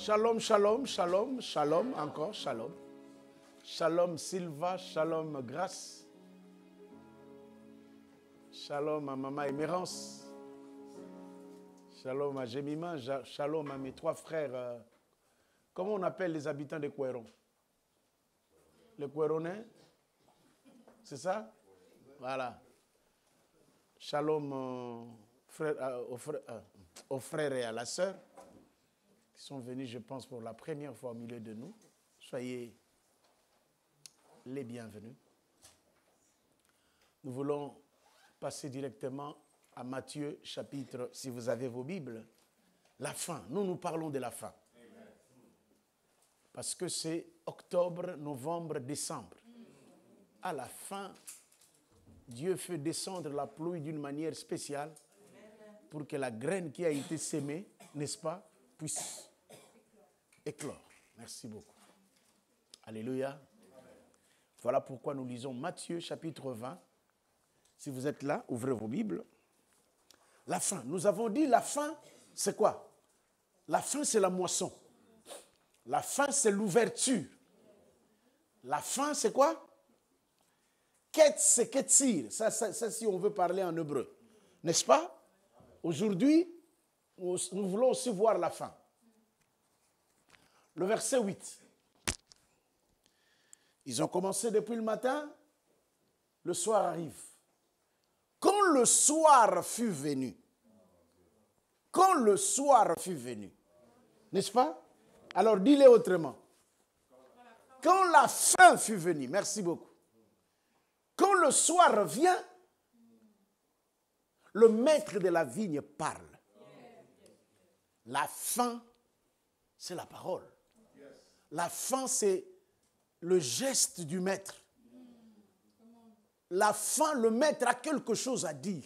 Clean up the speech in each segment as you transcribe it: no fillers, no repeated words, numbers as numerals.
Shalom, shalom, shalom, shalom, encore shalom. Shalom Sylva, shalom Grâce. Shalom à Maman Émérance. Shalom à Jemima, shalom à mes trois frères. Comment on appelle les habitants de Kouéron? Les Kouéronais? C'est ça? Voilà. Shalom aux frères et à la sœur qui sont venus, je pense, pour la première fois au milieu de nous. Soyez les bienvenus. Nous voulons passer directement à Matthieu, chapitre, si vous avez vos Bibles, la fin. Nous parlons de la fin. Parce que c'est octobre, novembre, décembre. À la fin, Dieu fait descendre la pluie d'une manière spéciale pour que la graine qui a été sémée, n'est-ce pas, puisse éclore. Merci beaucoup. Alléluia. Voilà pourquoi nous lisons Matthieu chapitre 20. Si vous êtes là, ouvrez vos Bibles. La fin. Nous avons dit la fin, c'est quoi? La fin, c'est la moisson. La fin, c'est l'ouverture. La fin, c'est quoi? Ket, c'est ketzir. Ça, si on veut parler en hébreu. N'est-ce pas? Aujourd'hui, nous voulons aussi voir la fin. Le verset 8. Ils ont commencé depuis le matin. Le soir arrive. Quand le soir fut venu. Quand le soir fut venu. N'est-ce pas? Alors, dis-le autrement. Quand la fin fut venue. Merci beaucoup. Quand le soir vient, le maître de la vigne parle. La fin, c'est la parole. La fin, c'est le geste du maître. La fin, le maître a quelque chose à dire.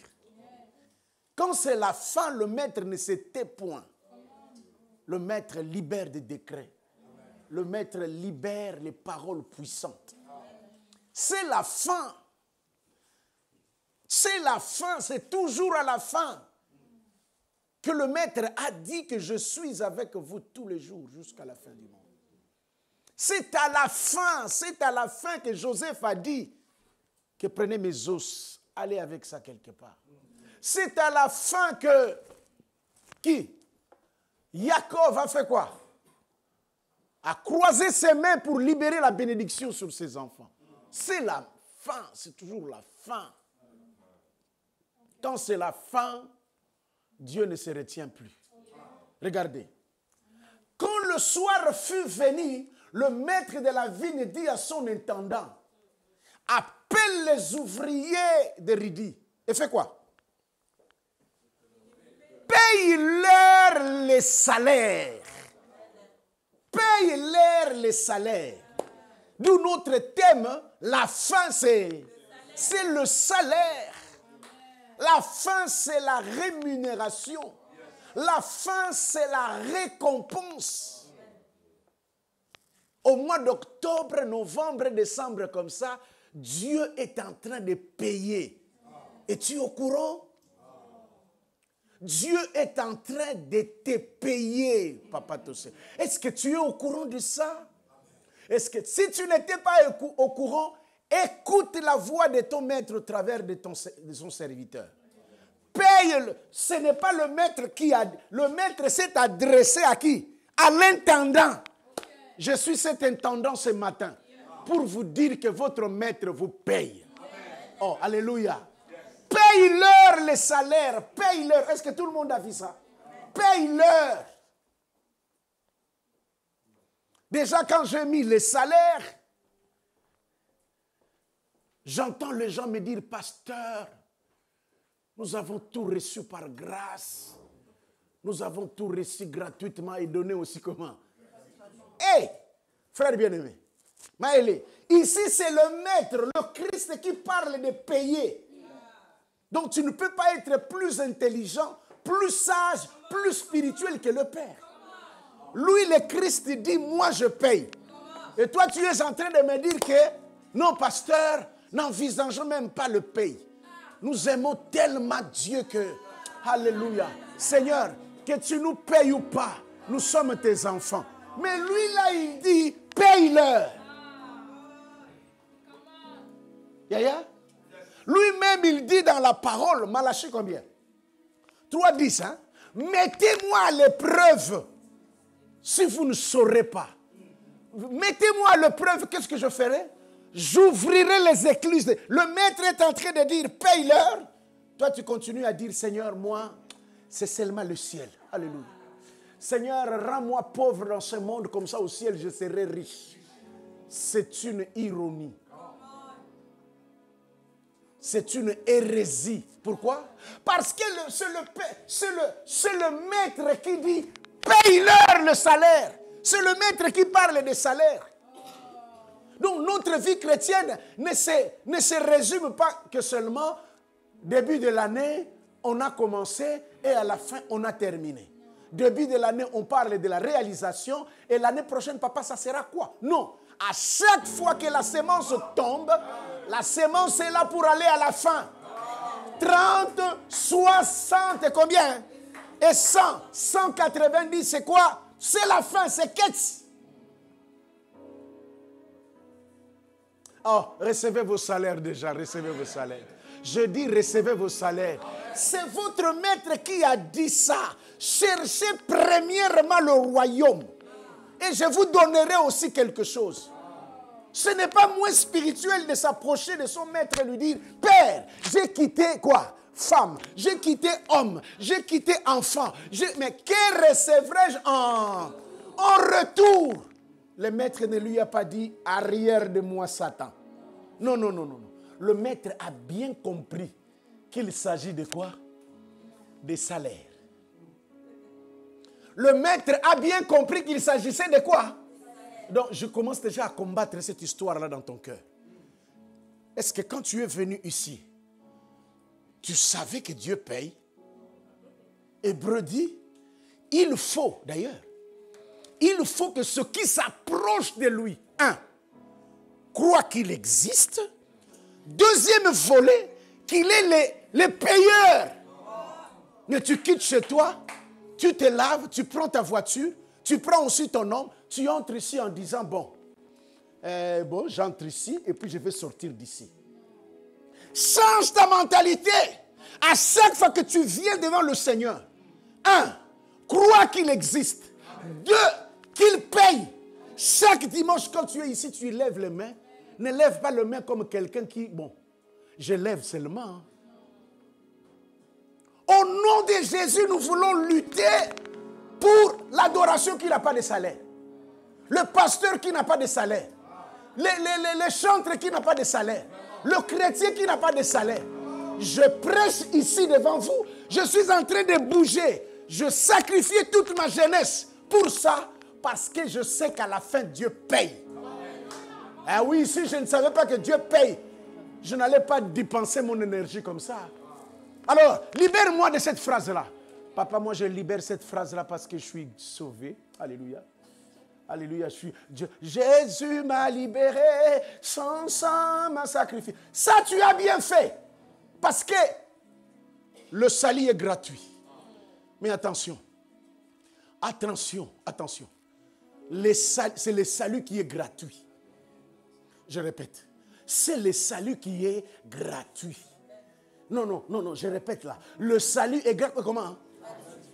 Quand c'est la fin, le maître ne se tait point. Le maître libère des décrets. Le maître libère les paroles puissantes. C'est la fin. C'est la fin, c'est toujours à la fin que le maître a dit que je suis avec vous tous les jours jusqu'à la fin du monde. C'est à la fin que Joseph a dit que prenez mes os, allez avec ça quelque part. C'est à la fin que Jacob a fait quoi? A croisé ses mains pour libérer la bénédiction sur ses enfants. C'est la fin, c'est toujours la fin. Quand c'est la fin, Dieu ne se retient plus. Regardez. Quand le soir fut venu, le maître de la vigne dit à son intendant, appelle les ouvriers de Ridi. Et fait quoi? Paye-leur les salaires. Paye-leur les salaires. D'où notre thème, la fin c'est le salaire. La fin, c'est la rémunération. La fin, c'est la récompense. Au mois d'octobre, novembre, décembre, comme ça, Dieu est en train de payer. Es-tu au courant? Dieu est en train de te payer, Papa Tossé. Est-ce que tu es au courant de ça? Est-ce que si tu n'étais pas au courant, écoute la voix de ton maître au travers de son serviteur. Paye-le. Ce n'est pas le maître qui a... Le maître s'est adressé à qui? À l'intendant. Je suis cet intendant ce matin pour vous dire que votre maître vous paye. Oh, alléluia. Paye-leur les salaires. Paye-leur. Est-ce que tout le monde a vu ça? Paye-leur. Déjà, quand j'ai mis les salaires, j'entends les gens me dire, pasteur, nous avons tout reçu par grâce. Nous avons tout reçu gratuitement et donné aussi comment? Hé, frère bien-aimé, Maëlé, ici c'est le maître, le Christ qui parle de payer. Donc tu ne peux pas être plus intelligent, plus sage, plus spirituel que le Père. Lui, le Christ dit, moi je paye. Et toi tu es en train de me dire que, non pasteur, n'envisageons même pas le paye. Nous aimons tellement Dieu que, alléluia, Seigneur, que tu nous payes ou pas, nous sommes tes enfants. Mais lui, là, il dit, paye-leur. Yaya? Lui-même, il dit dans la parole, Malachie combien? 3:10, hein? Mettez-moi à l'épreuve si vous ne saurez pas. Mettez-moi à l'épreuve, qu'est-ce que je ferai? J'ouvrirai les écluses. Le maître est en train de dire, paye-leur. Toi, tu continues à dire, Seigneur, moi, c'est seulement le ciel. Alléluia. Seigneur, rends-moi pauvre dans ce monde, comme ça au ciel, je serai riche. C'est une ironie. C'est une hérésie. Pourquoi? Parce que c'est le maître qui dit, paye-leur le salaire. C'est le maître qui parle des salaires. Donc notre vie chrétienne ne se résume pas que seulement début de l'année, on a commencé et à la fin, on a terminé. Début de l'année, on parle de la réalisation et l'année prochaine, papa, ça sera quoi? Non. À chaque fois que la semence tombe, la semence est là pour aller à la fin. 30, 60 et combien? Et 100, 190, c'est quoi? C'est la fin, c'est qu'est-ce? Oh, recevez vos salaires déjà, recevez vos salaires. Je dis recevez vos salaires. C'est votre maître qui a dit ça. Cherchez premièrement le royaume. Et je vous donnerai aussi quelque chose. Ce n'est pas moins spirituel de s'approcher de son maître et lui dire, Père, j'ai quitté quoi? Femme, j'ai quitté homme, j'ai quitté enfant. Mais que recevrai-je en retour? Le maître ne lui a pas dit, arrière de moi Satan. Non, non, non, non. Le maître a bien compris qu'il s'agit de quoi? Des salaires. Le maître a bien compris qu'il s'agissait de quoi? Donc, je commence déjà à combattre cette histoire-là dans ton cœur. Est-ce que quand tu es venu ici, tu savais que Dieu paye? Hébreu dit, il faut que ceux qui s'approchent de lui, croient qu'il existe. Deuxième volet, qu'il est les payeurs. Mais tu quittes chez toi, tu te laves, tu prends ta voiture, tu prends aussi ton homme, tu entres ici en disant, bon, j'entre ici et puis je vais sortir d'ici. Change ta mentalité. À chaque fois que tu viens devant le Seigneur, 1, crois qu'il existe. 2, qu'il paye. Chaque dimanche, quand tu es ici, tu lèves les mains. Ne lève pas les mains comme quelqu'un qui, je lève seulement. Hein. Au nom de Jésus, nous voulons lutter pour l'adoration qui n'a pas de salaire. Le pasteur qui n'a pas de salaire. Les chantres qui n'ont pas de salaire. Le chrétien qui n'a pas de salaire. Je prêche ici devant vous. Je suis en train de bouger. Je sacrifie toute ma jeunesse pour ça parce que je sais qu'à la fin, Dieu paye. Ah oui, si je ne savais pas que Dieu paye, je n'allais pas dépenser mon énergie comme ça. Alors, libère-moi de cette phrase-là. Papa, moi je libère cette phrase-là parce que je suis sauvé. Alléluia. Alléluia, Jésus m'a libéré, son sang m'a sacrifié. Ça, tu as bien fait. Parce que le salut est gratuit. Mais attention. Attention. C'est le salut qui est gratuit. Je répète. C'est le salut qui est gratuit. Non, je répète là. Le salut est gratuit. Comment?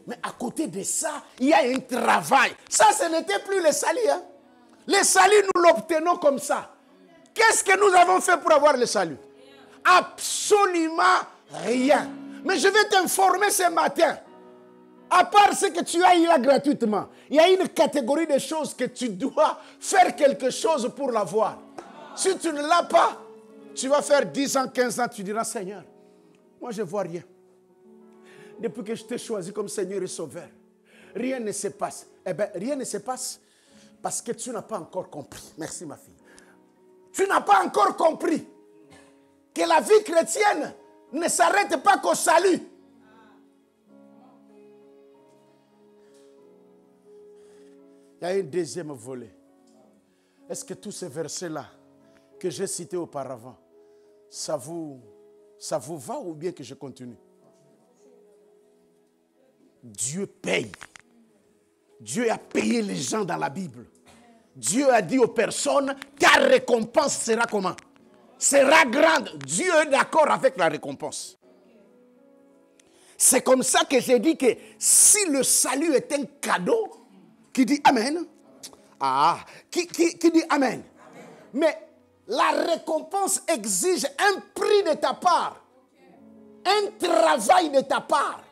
Mais à côté de ça, il y a un travail. Ça, ce n'était plus le salut. Hein? Le salut, nous l'obtenons comme ça. Qu'est-ce que nous avons fait pour avoir le salut? Absolument rien. Mais je vais t'informer ce matin. À part ce que tu as eu là gratuitement, il y a une catégorie de choses que tu dois faire quelque chose pour l'avoir. Si tu ne l'as pas, tu vas faire 10 ans, 15 ans, tu diras, Seigneur, moi je ne vois rien. Depuis que je t'ai choisi comme Seigneur et Sauveur, rien ne se passe. Eh bien, rien ne se passe parce que tu n'as pas encore compris. Merci ma fille. Tu n'as pas encore compris que la vie chrétienne ne s'arrête pas qu'au salut. Il y a un deuxième volet. Est-ce que tous ces versets-là que j'ai cités auparavant, ça vous va ou bien que je continue? Dieu paye. Dieu a payé les gens dans la Bible. Dieu a dit aux personnes, ta récompense sera comment? Sera grande. Dieu est d'accord avec la récompense. C'est comme ça que j'ai dit que si le salut est un cadeau, qui dit Amen? Ah, qui dit Amen? Mais la récompense exige un prix de ta part, un travail de ta part.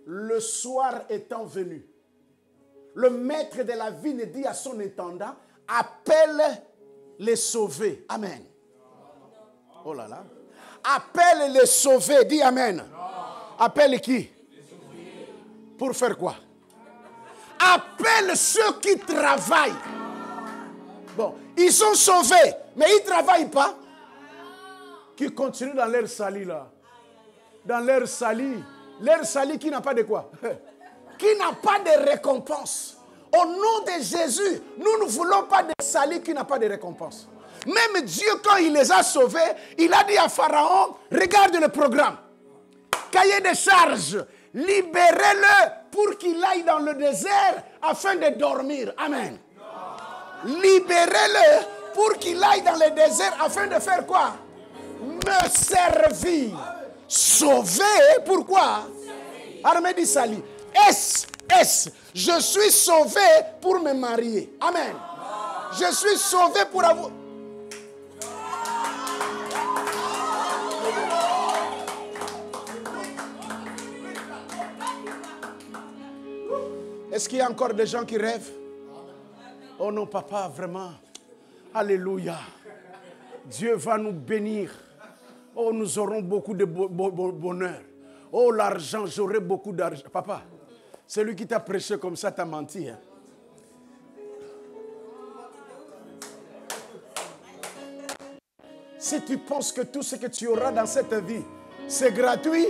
Le soir étant venu, le maître de la vigne dit à son intendant, appelle les sauvés. Amen. Oh là là. Appelle les sauvés. Dis Amen. Appelle qui? Pour faire quoi? Appelle ceux qui travaillent. Bon, ils sont sauvés, mais ils ne travaillent pas. Qui continuent dans leur salut là. Dans leur salut. Leur salut qui n'a pas de quoi? Qui n'a pas de récompense. Au nom de Jésus, nous ne voulons pas de salut qui n'a pas de récompense. Même Dieu, quand il les a sauvés, il a dit à Pharaon, regarde le programme. Cahier de charges, libérez-le pour qu'il aille dans le désert afin de dormir. Amen. Libérez-le pour qu'il aille dans le désert afin de faire quoi? Me servir. Sauvé, pourquoi? Armée du salut. Je suis sauvé pour me marier. Amen. Je suis sauvé pour avoir... Est-ce qu'il y a encore des gens qui rêvent? Oh non, papa, vraiment. Alléluia. Dieu va nous bénir. Oh, nous aurons beaucoup de bonheur. Oh, l'argent, j'aurai beaucoup d'argent. Papa, celui qui t'a prêché comme ça t'a menti. Hein? Si tu penses que tout ce que tu auras dans cette vie, c'est gratuit,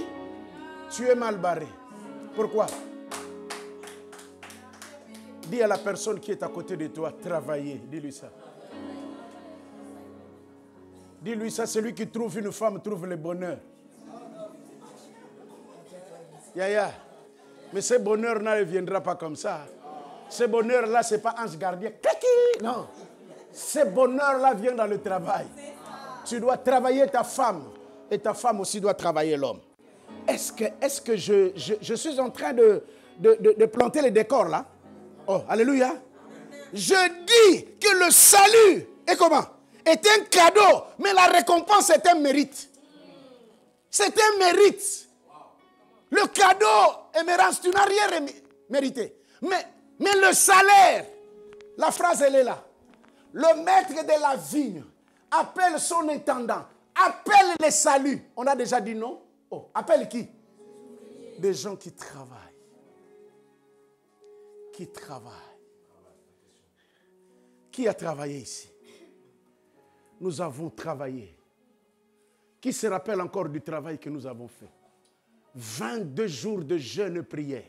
tu es mal barré. Pourquoi? Dis à la personne qui est à côté de toi, travailler. Dis-lui ça. Dis-lui ça, celui qui trouve une femme trouve le bonheur. Mais ce bonheur-là ne viendra pas comme ça. Ce bonheur-là, ce n'est pas ange gardien. Non. Ce bonheur-là vient dans le travail. Tu dois travailler ta femme. Et ta femme aussi doit travailler l'homme. Est-ce que je suis en train de planter les décors là? Oh, alléluia. Je dis que le salut est comment? Est un cadeau, mais la récompense est un mérite. C'est un mérite. Le cadeau, Émérance, tu n'as rien mérité. Mais le salaire, la phrase elle est là. Le maître de la vigne appelle son intendant, appelle les saluts. On a déjà dit non? Oh, appelle qui? Des gens qui travaillent. Qui travaillent. Qui a travaillé ici? Nous avons travaillé. Qui se rappelle encore du travail que nous avons fait? 22 jours de jeûne et prière.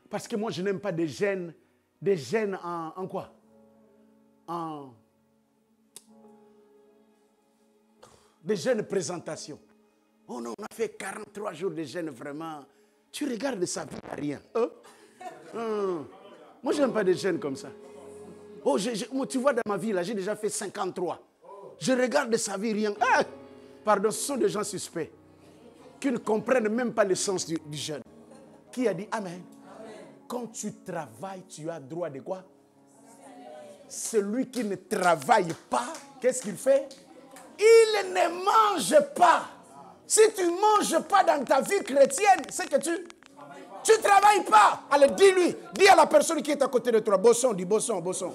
Parce que moi, je n'aime pas des jeûnes en quoi? Des jeûnes présentation. Oh non, on a fait 43 jours de jeûne vraiment. Tu regardes ça, rien. Moi, je n'aime pas des jeûnes comme ça. Oh, tu vois, dans ma vie, là, j'ai déjà fait 53. Je regarde sa vie, rien. Pardon, ce sont des gens suspects qui ne comprennent même pas le sens du jeûne. Qui a dit Amen? Quand tu travailles, tu as droit de quoi? Celui qui ne travaille pas, qu'est-ce qu'il fait? Il ne mange pas. Si tu ne manges pas dans ta vie chrétienne, c'est que tu ne travailles pas. Allez, dis-lui. Dis à la personne qui est à côté de toi. Bosson, dis Bosson, Bosson.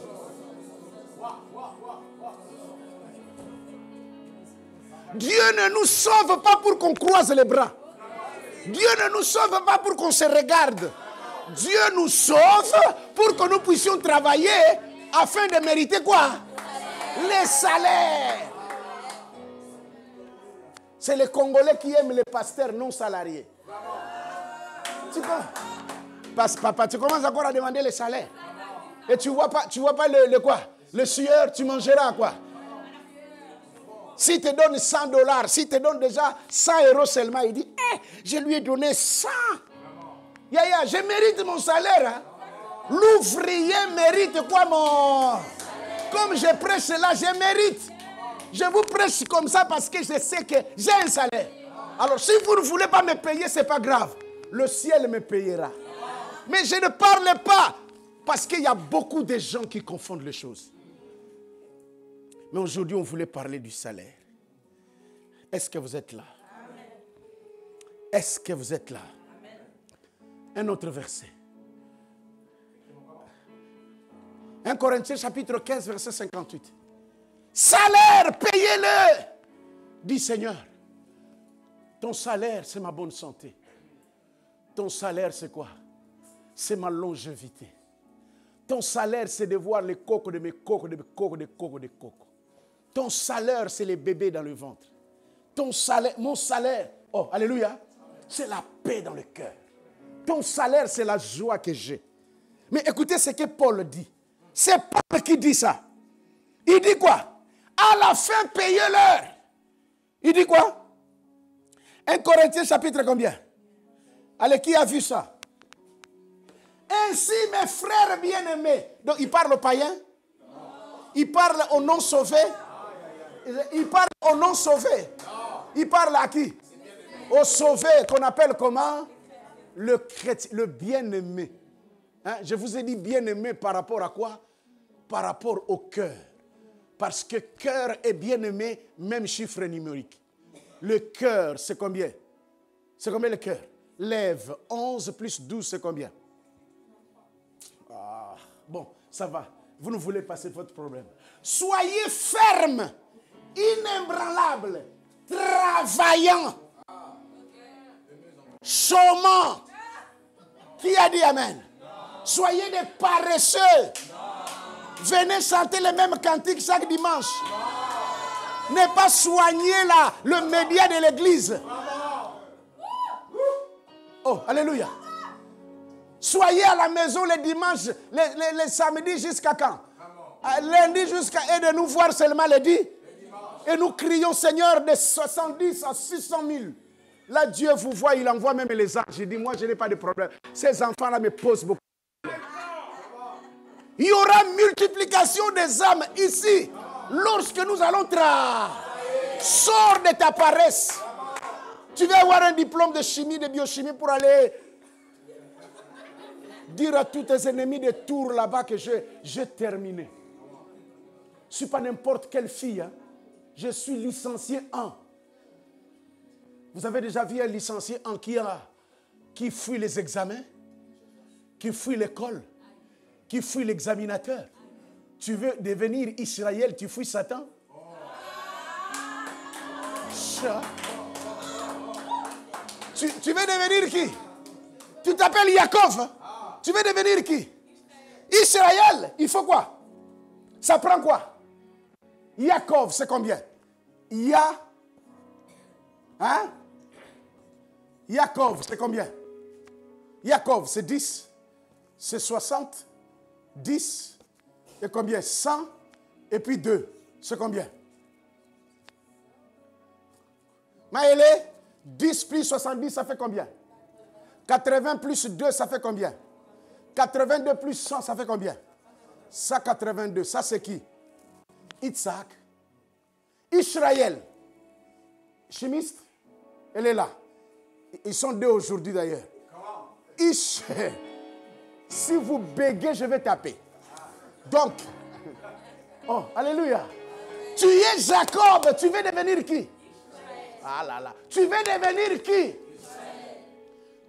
Dieu ne nous sauve pas pour qu'on croise les bras. Dieu ne nous sauve pas pour qu'on se regarde. Dieu nous sauve pour que nous puissions travailler afin de mériter quoi? Les salaires. C'est les Congolais qui aiment les pasteurs non salariés. Papa, tu commences encore à demander les salaires. Et tu vois pas le quoi? Le sueur, tu mangeras quoi? S'il te donne $100, s'il te donne déjà 100 € seulement, il dit, je lui ai donné 100. Yaya, je mérite mon salaire. Hein? L'ouvrier mérite quoi mon... Comme je prêche là, je mérite. Je vous prêche comme ça parce que je sais que j'ai un salaire. Alors si vous ne voulez pas me payer, ce n'est pas grave. Le ciel me payera. Mais je ne parle pas parce qu'il y a beaucoup de gens qui confondent les choses. Mais aujourd'hui, on voulait parler du salaire. Est-ce que vous êtes là? Est-ce que vous êtes là? Un autre verset. 1 Corinthiens chapitre 15, verset 58. Salaire, payez-le, dit Seigneur. Ton salaire, c'est ma bonne santé. Ton salaire, c'est quoi? C'est ma longévité. Ton salaire, c'est de voir les cocos de mes cocos, de mes cocos, de cocos, de cocos. Ton salaire, c'est les bébés dans le ventre. Ton salaire, mon salaire, oh, alléluia, c'est la paix dans le cœur. Ton salaire, c'est la joie que j'ai. Mais écoutez ce que Paul dit. C'est Paul qui dit ça. Il dit quoi? À la fin, payez-leur. Il dit quoi? 1 Corinthiens chapitre combien? Allez, qui a vu ça? Ainsi, mes frères bien-aimés. Donc, il parle aux païens? Il parle aux non-sauvés? Il parle aux non-sauvés? Il parle à qui? Aux sauvés, qu'on appelle comment? Le chrétien, le bien-aimé. Hein? Je vous ai dit bien-aimé par rapport à quoi? Par rapport au cœur. Parce que cœur et bien-aimé, même chiffre numérique. Le cœur, c'est combien? C'est combien le cœur? Lève, 11 plus 12, c'est combien? Ah, bon, ça va. Vous ne voulez pas, c'est votre problème. Soyez fermes, inébranlables, travaillant, chômant. Qui a dit amen? Soyez des paresseux. Venez chanter les mêmes cantiques chaque dimanche. Ne pas soigner le média de l'église. Oh, alléluia. Soyez à la maison les dimanches, les samedis jusqu'à quand? Lundi jusqu'à... Et de nous voir seulement lundi. Et nous crions, Seigneur, de 70 à 600 000. Là, Dieu vous voit, il envoie même les anges. Il dit, moi, je n'ai pas de problème. Ces enfants-là me posent beaucoup de problèmes. Il y aura multiplication des âmes ici. Lorsque nous allons sors de ta paresse. Tu vas avoir un diplôme de chimie, de biochimie pour aller dire à tous tes ennemis de Tours là-bas que j'ai terminé. Je ne suis pas n'importe quelle fille. Hein. Je suis licencié en. Vous avez déjà vu un licencié en qui fuit les examens, qui fuit l'école, qui fuit l'examinateur. Tu veux devenir Israël, tu fuis Satan? Tu veux devenir qui? Tu t'appelles Yaakov. Tu veux devenir qui? Israël, il faut quoi? Ça prend quoi? Yaakov, c'est combien? Hein? Yaakov, c'est combien? Yaakov, c'est 10. C'est 60. 10. Et combien? 100. Et puis 2. C'est combien? Maëlé, 10 plus 70, ça fait combien? 80 plus 2, ça fait combien? 82 plus 100, ça fait combien? 182. Ça, c'est qui? Isaac. Israël. Chimiste. Elle est là. Ils sont deux aujourd'hui d'ailleurs. Si vous bégez, je vais taper. Donc, oh, alléluia. Tu es Jacob, tu veux devenir qui? Ah là là. Tu veux devenir qui?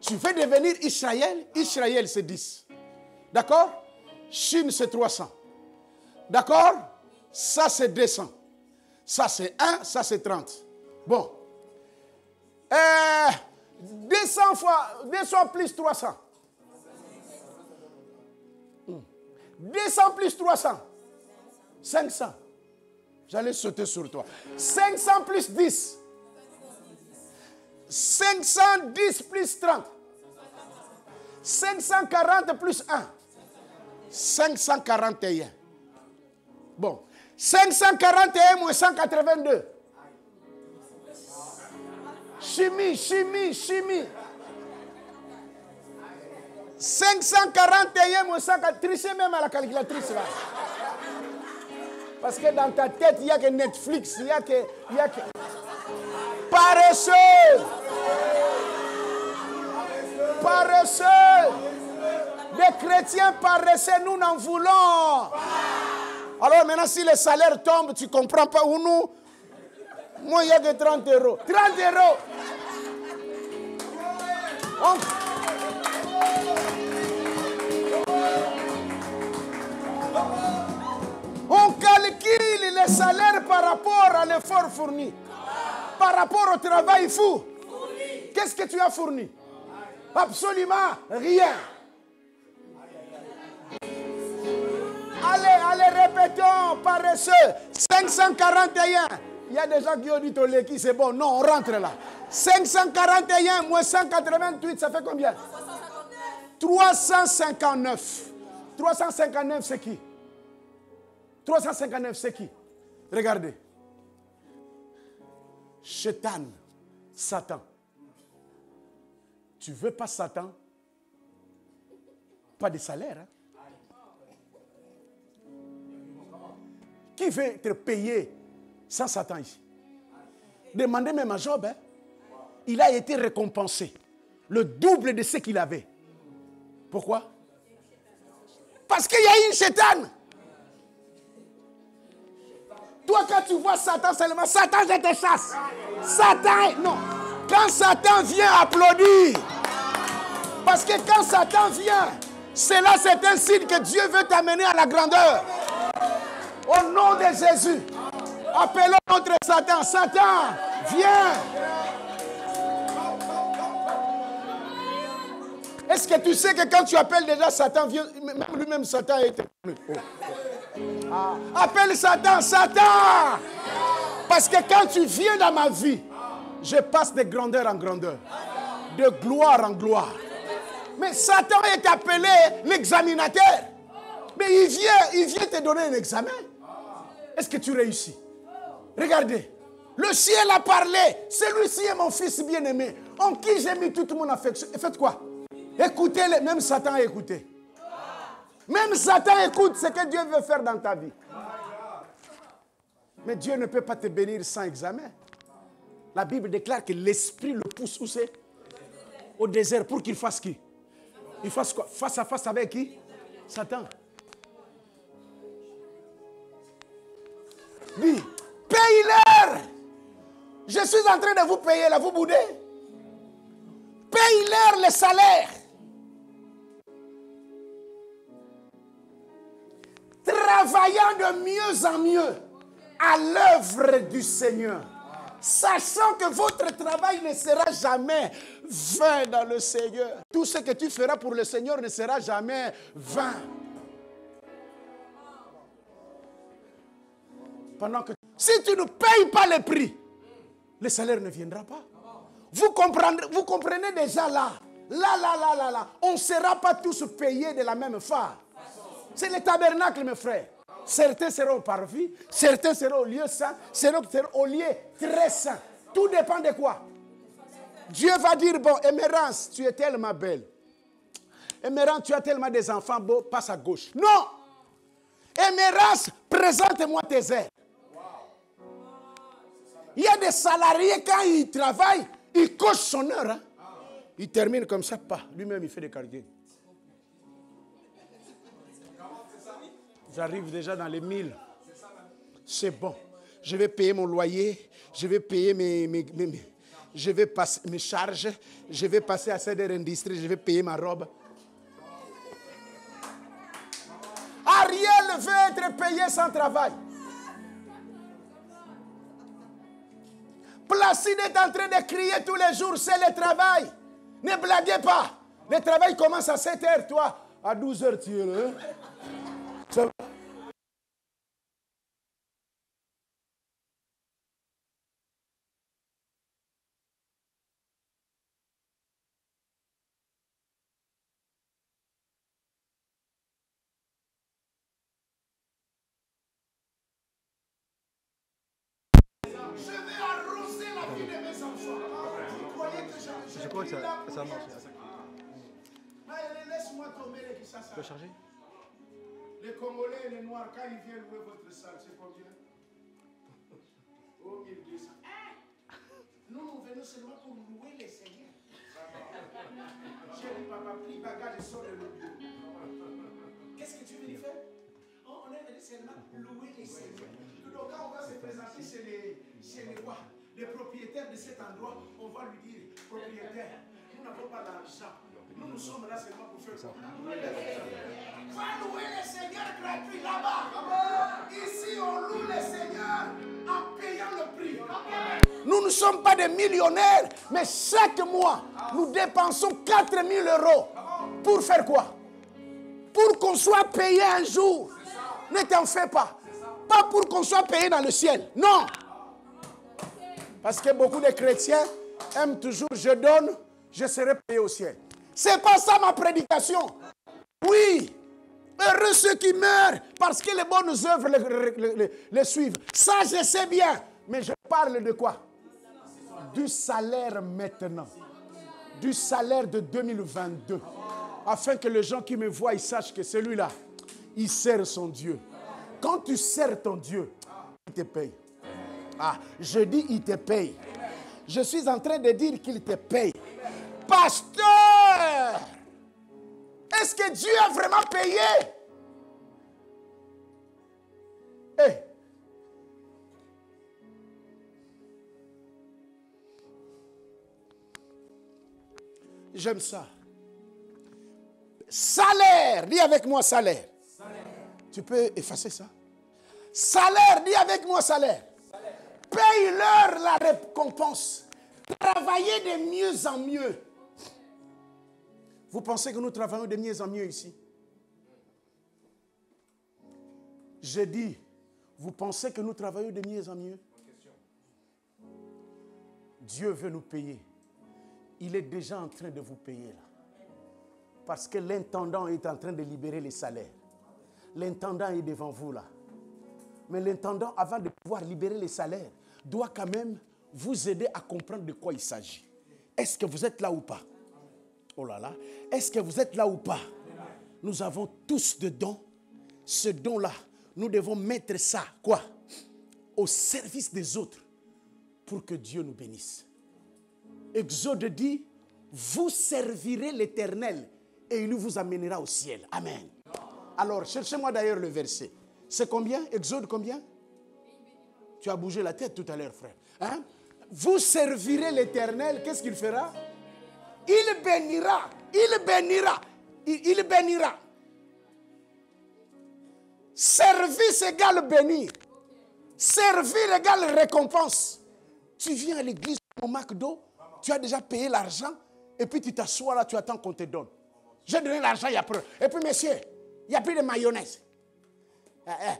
Tu veux devenir Israël? Israël, c'est 10. D'accord? Chine, c'est 300. D'accord? Ça, c'est 200. Ça, c'est 1, ça, c'est 30. Bon. 200 plus 300. 200 plus 300. 500. J'allais sauter sur toi. 500 plus 10. 510 plus 30. 540 plus 1. 541. Bon. 541 moins 182. Chimie. 541 moins 140. Trichez même à la calculatrice là. Parce que dans ta tête, il n'y a que Netflix, il n'y a que... Paresseux. Des chrétiens paresseux, nous n'en voulons. Alors maintenant, si le salaire tombe, tu ne comprends pas où nous... Moi, il n'y a que 30 €. 30 €. On calcule les salaires par rapport à l'effort fourni. Par rapport au travail fou. Qu'est-ce que tu as fourni? Absolument rien. Allez, répétons, paresseux. 541. Il y a des gens qui ont dit Toleki, c'est bon. Non, on rentre là. 541 moins 188, ça fait combien? 359. 359, c'est qui? 359, c'est qui? Regardez. Chétan, Satan. Tu veux pas Satan? Pas de salaire. Hein? Qui veut être payé sans Satan ici? Demandez même à Job. Hein? Il a été récompensé. Le double de ce qu'il avait. Pourquoi? Parce qu'il y a une Chétan. Toi, quand tu vois Satan seulement, Satan, je te chasse. Satan, non. Quand Satan vient applaudir, parce que quand Satan vient, c'est un signe que Dieu veut t'amener à la grandeur. Au nom de Jésus, appelons notre Satan. Satan, viens. Est-ce que tu sais que quand tu appelles déjà Satan, vient, même lui-même Satan est... Appelle Satan, Satan! Parce que quand tu viens dans ma vie, je passe de grandeur en grandeur, de gloire en gloire. Mais Satan est appelé l'examinateur. Mais il vient te donner un examen. Est-ce que tu réussis? Regardez, le ciel a parlé. Celui-ci est mon fils bien-aimé, en qui j'ai mis toute mon affection. Et faites quoi? Écoutez-le, même Satan a écouté. Même Satan écoute ce que Dieu veut faire dans ta vie. Mais Dieu ne peut pas te bénir sans examen. La Bible déclare que l'esprit le pousse où c'est? Au désert pour qu'il fasse qui? Il fasse quoi? Face à face avec qui? Satan. Dis, paye-leur. Je suis en train de vous payer là, vous boudez? Paye-leur le salaire. Travaillant de mieux en mieux à l'œuvre du Seigneur, sachant que votre travail ne sera jamais vain dans le Seigneur. Tout ce que tu feras pour le Seigneur ne sera jamais vain. Pendant que si tu ne payes pas le prix, le salaire ne viendra pas. Vous comprenez déjà là. On ne sera pas tous payés de la même façon. C'est le tabernacle, mes frères. Certains seront au parvis, certains seront au lieu saint, certains seront au lieu très saint. Tout dépend de quoi? Dieu va dire, bon, Émérance, tu es tellement belle. Émérance, tu as tellement des enfants beaux, passe à gauche. Non! Émérance, présente-moi tes ailes. Il y a des salariés, quand ils travaillent, ils cochent son heure. Hein? Ils terminent comme ça, pas. Lui-même, il fait des cardiaques. J'arrive déjà dans les 1000. C'est bon. Je vais payer mon loyer. Je vais payer je vais passer mes charges. Je vais passer à CDR Industrie. Je vais payer ma robe. Ariel veut être payé sans travail. Placide est en train de crier tous les jours, c'est le travail. Ne blaguez pas. Le travail commence à 7 h, toi. À 12 h, tu es là. Ça va? Je vais arroser la vie de mes enfants. Je crois que ça marche. Laisse-moi tomber les ça. Tu peux charger? Les Congolais et les Noirs, quand ils viennent louer votre salle, c'est combien? Oh, 1200. Nous venons seulement pour louer les seigneurs. J'ai dit, papa, plie bagage et sort de l'eau. Qu'est-ce que tu veux lui faire? On est venu seulement louer les seigneurs. Donc quand on va se présenter chez les rois, les propriétaires de cet endroit, on va lui dire, propriétaire, nous n'avons pas d'argent. Nous sommes là seulement pour faire ça. Va louer les seigneurs gratuits là-bas. Ici, on loue les seigneurs en payant le prix. Nous ne sommes pas des millionnaires, mais chaque mois, nous dépensons 4 000 euros. Pour faire quoi? Pour qu'on soit payé un jour. Ne t'en fais pas. Pas pour qu'on soit payé dans le ciel. Non. Parce que beaucoup de chrétiens aiment toujours, je donne, je serai payé au ciel. C'est pas ça ma prédication. Oui. Heureux ceux qui meurent parce que les bonnes œuvres les suivent. Ça, je sais bien. Mais je parle de quoi? Du salaire maintenant. Du salaire de 2022. Afin que les gens qui me voient, ils sachent que celui-là, il sert son Dieu. Quand tu sers ton Dieu, il te paye. Ah, je dis il te paye. Je suis en train de dire qu'il te paye. Pasteur, est-ce que Dieu a vraiment payé? Hey. J'aime ça. Salaire, dis avec moi salaire. Salaire. Tu peux effacer ça? Salaire, dis avec moi salaire. Paye-leur la récompense. Travaillez de mieux en mieux. Vous pensez que nous travaillons de mieux en mieux ici? Je dis, vous pensez que nous travaillons de mieux en mieux? Dieu veut nous payer. Il est déjà en train de vous payer là. Parce que l'intendant est en train de libérer les salaires. L'intendant est devant vous là. Mais l'intendant, avant de pouvoir libérer les salaires, doit quand même vous aider à comprendre de quoi il s'agit. Est-ce que vous êtes là ou pas? Oh là là. Est-ce que vous êtes là ou pas? Nous avons tous de dons. Ce don-là, nous devons mettre ça, quoi? Au service des autres pour que Dieu nous bénisse. Exode dit, vous servirez l'Éternel et il vous amènera au ciel. Amen. Alors, cherchez-moi d'ailleurs le verset. C'est combien? Exode combien? Tu as bougé la tête tout à l'heure, frère. Hein? Vous servirez l'Éternel, qu'est-ce qu'il fera? Il bénira. Il bénira. Il bénira. Service égale bénir. Servir égale récompense. Tu viens à l'église au McDo, tu as déjà payé l'argent, et puis tu t'assois là, tu attends qu'on te donne. J'ai donné l'argent, il y a peu. Et puis, monsieur, il n'y a plus de mayonnaise.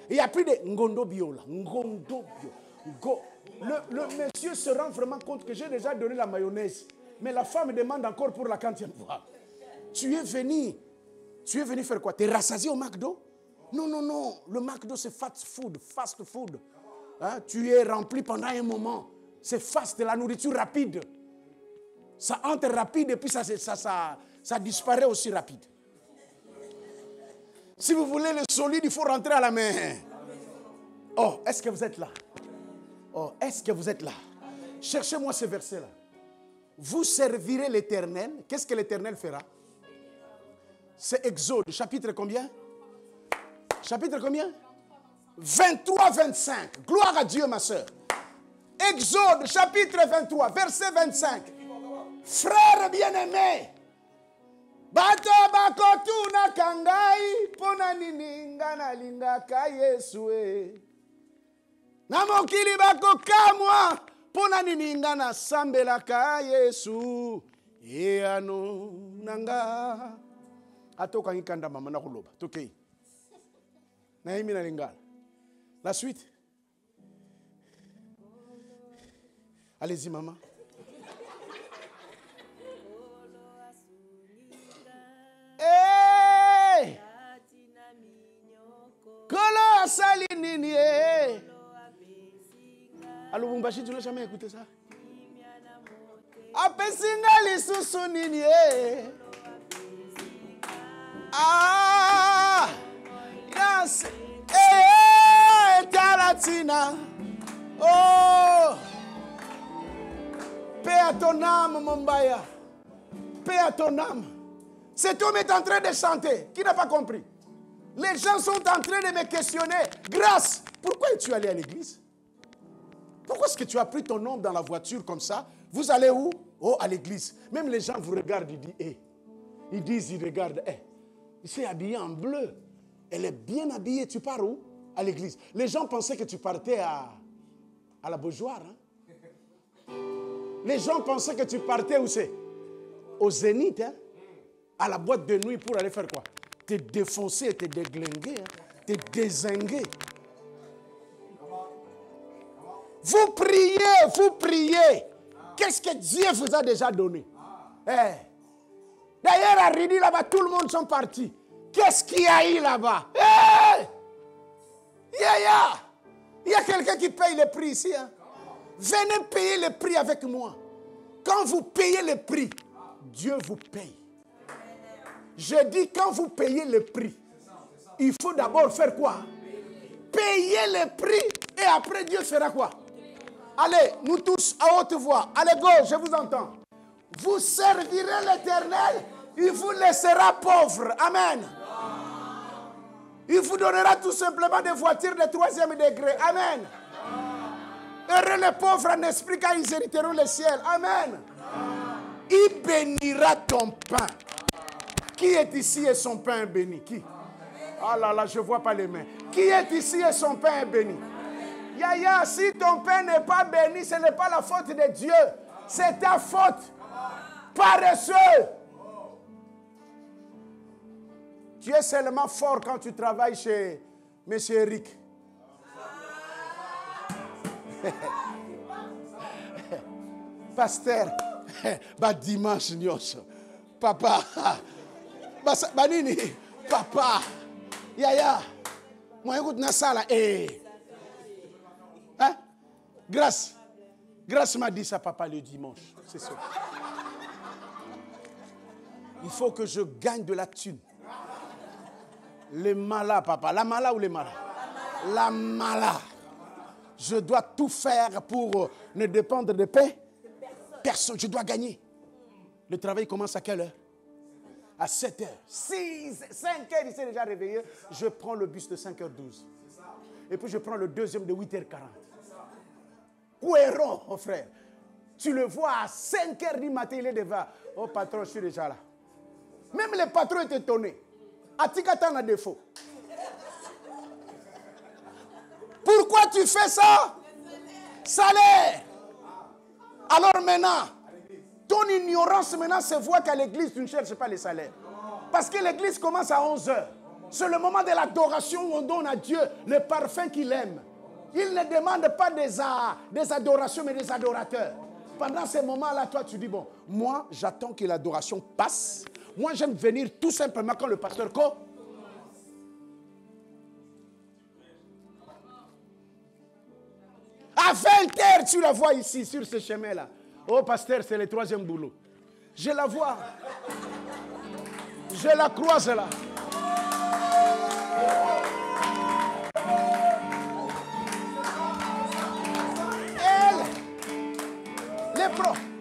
Il n'y a plus de ngondo bio là. Ngondo bio. Le monsieur se rend vraiment compte que j'ai déjà donné la mayonnaise. Mais la femme demande encore pour la quantième fois. Tu es venu faire quoi? Tu es rassasié au McDo? Non, non, non. Le McDo, c'est fast food. Hein? Tu es rempli pendant un moment. C'est fast, la nourriture rapide. Ça entre rapide et puis ça disparaît aussi rapide. Si vous voulez le solide, il faut rentrer à la main. Oh, est-ce que vous êtes là? Oh, est-ce que vous êtes là? Cherchez-moi ce verset-là. Vous servirez l'Éternel. Qu'est-ce que l'Éternel fera? C'est Exode, chapitre combien? Chapitre combien? 23, 25. Gloire à Dieu, ma soeur. Exode, chapitre 23, verset 25. Frères bien-aimés, bato bakotuna kangai pona nininga na lingaka Yesue. Na mokili bakokamwa pona nininga na sambelaka Yesu. Eano nanga. Atoka ngikanda mama na kuloba. Tokei. Na himi na lingala. La suite. Allez-y maman. Hey! Kolo asali nini eh? À Lubumbashi, tu n'as jamais écouté ça? Appelle Apesinga lisusu nini Ah, yes. Taratina. Oh, paix à ton âme, mon baya. Paix à ton âme. Cet homme est en train de chanter. Qui n'a pas compris? Les gens sont en train de me questionner. Grâce, pourquoi es-tu allé à l'église? Pourquoi est-ce que tu as pris ton nom dans la voiture comme ça? Vous allez où? Oh, à l'église. Même les gens vous regardent, ils disent, hey. Ils regardent, hey. Il s'est habillé en bleu. Elle est bien habillée. Tu pars où? À l'église. Les gens pensaient que tu partais à la Beaujoire. Hein? Les gens pensaient que tu partais où c'est? Au Zénith. Hein? À la boîte de nuit pour aller faire quoi? T'es défoncé, t'es déglingué. Hein? T'es dézingué. Vous priez. Qu'est-ce que Dieu vous a déjà donné? Eh. D'ailleurs, à Ridi, là-bas, tout le monde sont partis. Qu'est-ce qu'il y a eu là-bas? Hey! Il y a quelqu'un qui paye le prix ici. Hein? Venez payer le prix avec moi. Quand vous payez le prix, Dieu vous paye. Je dis, quand vous payez le prix, il faut d'abord faire quoi? Payer le prix et après Dieu fera quoi? Allez, nous tous à haute voix. Allez, go, je vous entends. Vous servirez l'Éternel, il vous laissera pauvre. Amen. Il vous donnera tout simplement des voitures de 3e degré. Amen. Heureux les pauvres en esprit car ils hériteront le ciel. Amen. Il bénira ton pain. Qui est ici et son pain est béni? Qui? Ah là là, je ne vois pas les mains. Qui est ici et son pain est béni? Yaya, si ton pain n'est pas béni, ce n'est pas la faute de Dieu. C'est ta faute. Paresseux. Tu es seulement fort quand tu travailles chez M. Eric. Pasteur, dimanche, papa, banini, papa, yaya, moi écoute na sala, hein? Grâce m'a dit ça, papa, le dimanche, c'est ça. Il faut que je gagne de la thune. Les malas, papa. La mala ou les malas? La mala. Je dois tout faire pour ne dépendre de personne. Je dois gagner. Le travail commence à quelle heure? À 7h. 5h, il s'est déjà réveillé. Je prends le bus de 5h12. Et puis je prends le deuxième de 8h40. Couéron, mon frère. Tu le vois à 5h du matin, il est devant. Oh patron, je suis déjà là. Même les patrons étaient étonnés. Atikatan a défaut. Pourquoi tu fais ça? Salaire. Alors maintenant, ton ignorance maintenant se voit qu'à l'église, tu ne cherches pas les salaires. Parce que l'église commence à 11h. C'est le moment de l'adoration où on donne à Dieu le parfum qu'il aime. Il ne demande pas des adorations, mais des adorateurs. Pendant ces moments-là, toi, tu dis, bon, moi, j'attends que l'adoration passe. Moi, j'aime venir tout simplement quand le pasteur commence. À 20h, tu la vois ici, sur ce chemin-là. Oh, pasteur, c'est le 3e boulot. Je la vois. Je la croise là.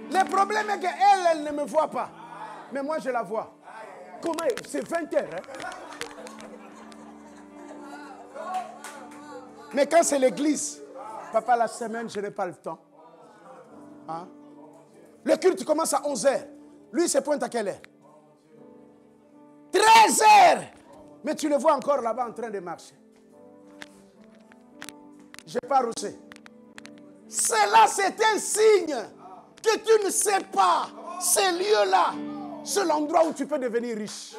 Le problème est qu'elle ne me voit pas. Mais moi, je la vois. Comment? C'est 20h. Hein? Mais quand c'est l'église, papa, la semaine, je n'ai pas le temps. Hein? Le culte commence à 11h. Lui, il se pointe à quelle heure? 13h. Mais tu le vois encore là-bas en train de marcher. Je pars où c'est? Cela, c'est un signe que tu ne sais pas. Ces lieux-là, c'est l'endroit où tu peux devenir riche.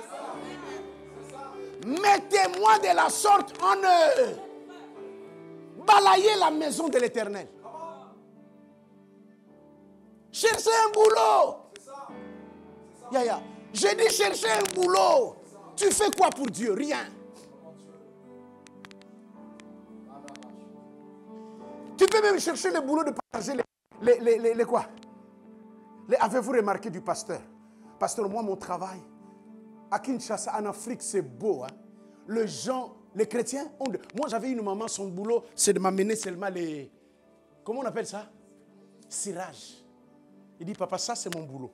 Mettez-moi de la sorte en eux. Balayez la maison de l'Éternel. Cherchez un boulot. Yaya, j'ai dit chercher un boulot. Tu fais quoi pour Dieu? Rien. Tu peux même chercher le boulot de partager les quoi? Avez-vous remarqué du pasteur? Pasteur, moi, mon travail, à Kinshasa, en Afrique, c'est beau. Hein? Les chrétiens, moi, j'avais une maman, son boulot, c'est de m'amener seulement les... Comment on appelle ça? Cirage. Il dit, papa, ça, c'est mon boulot.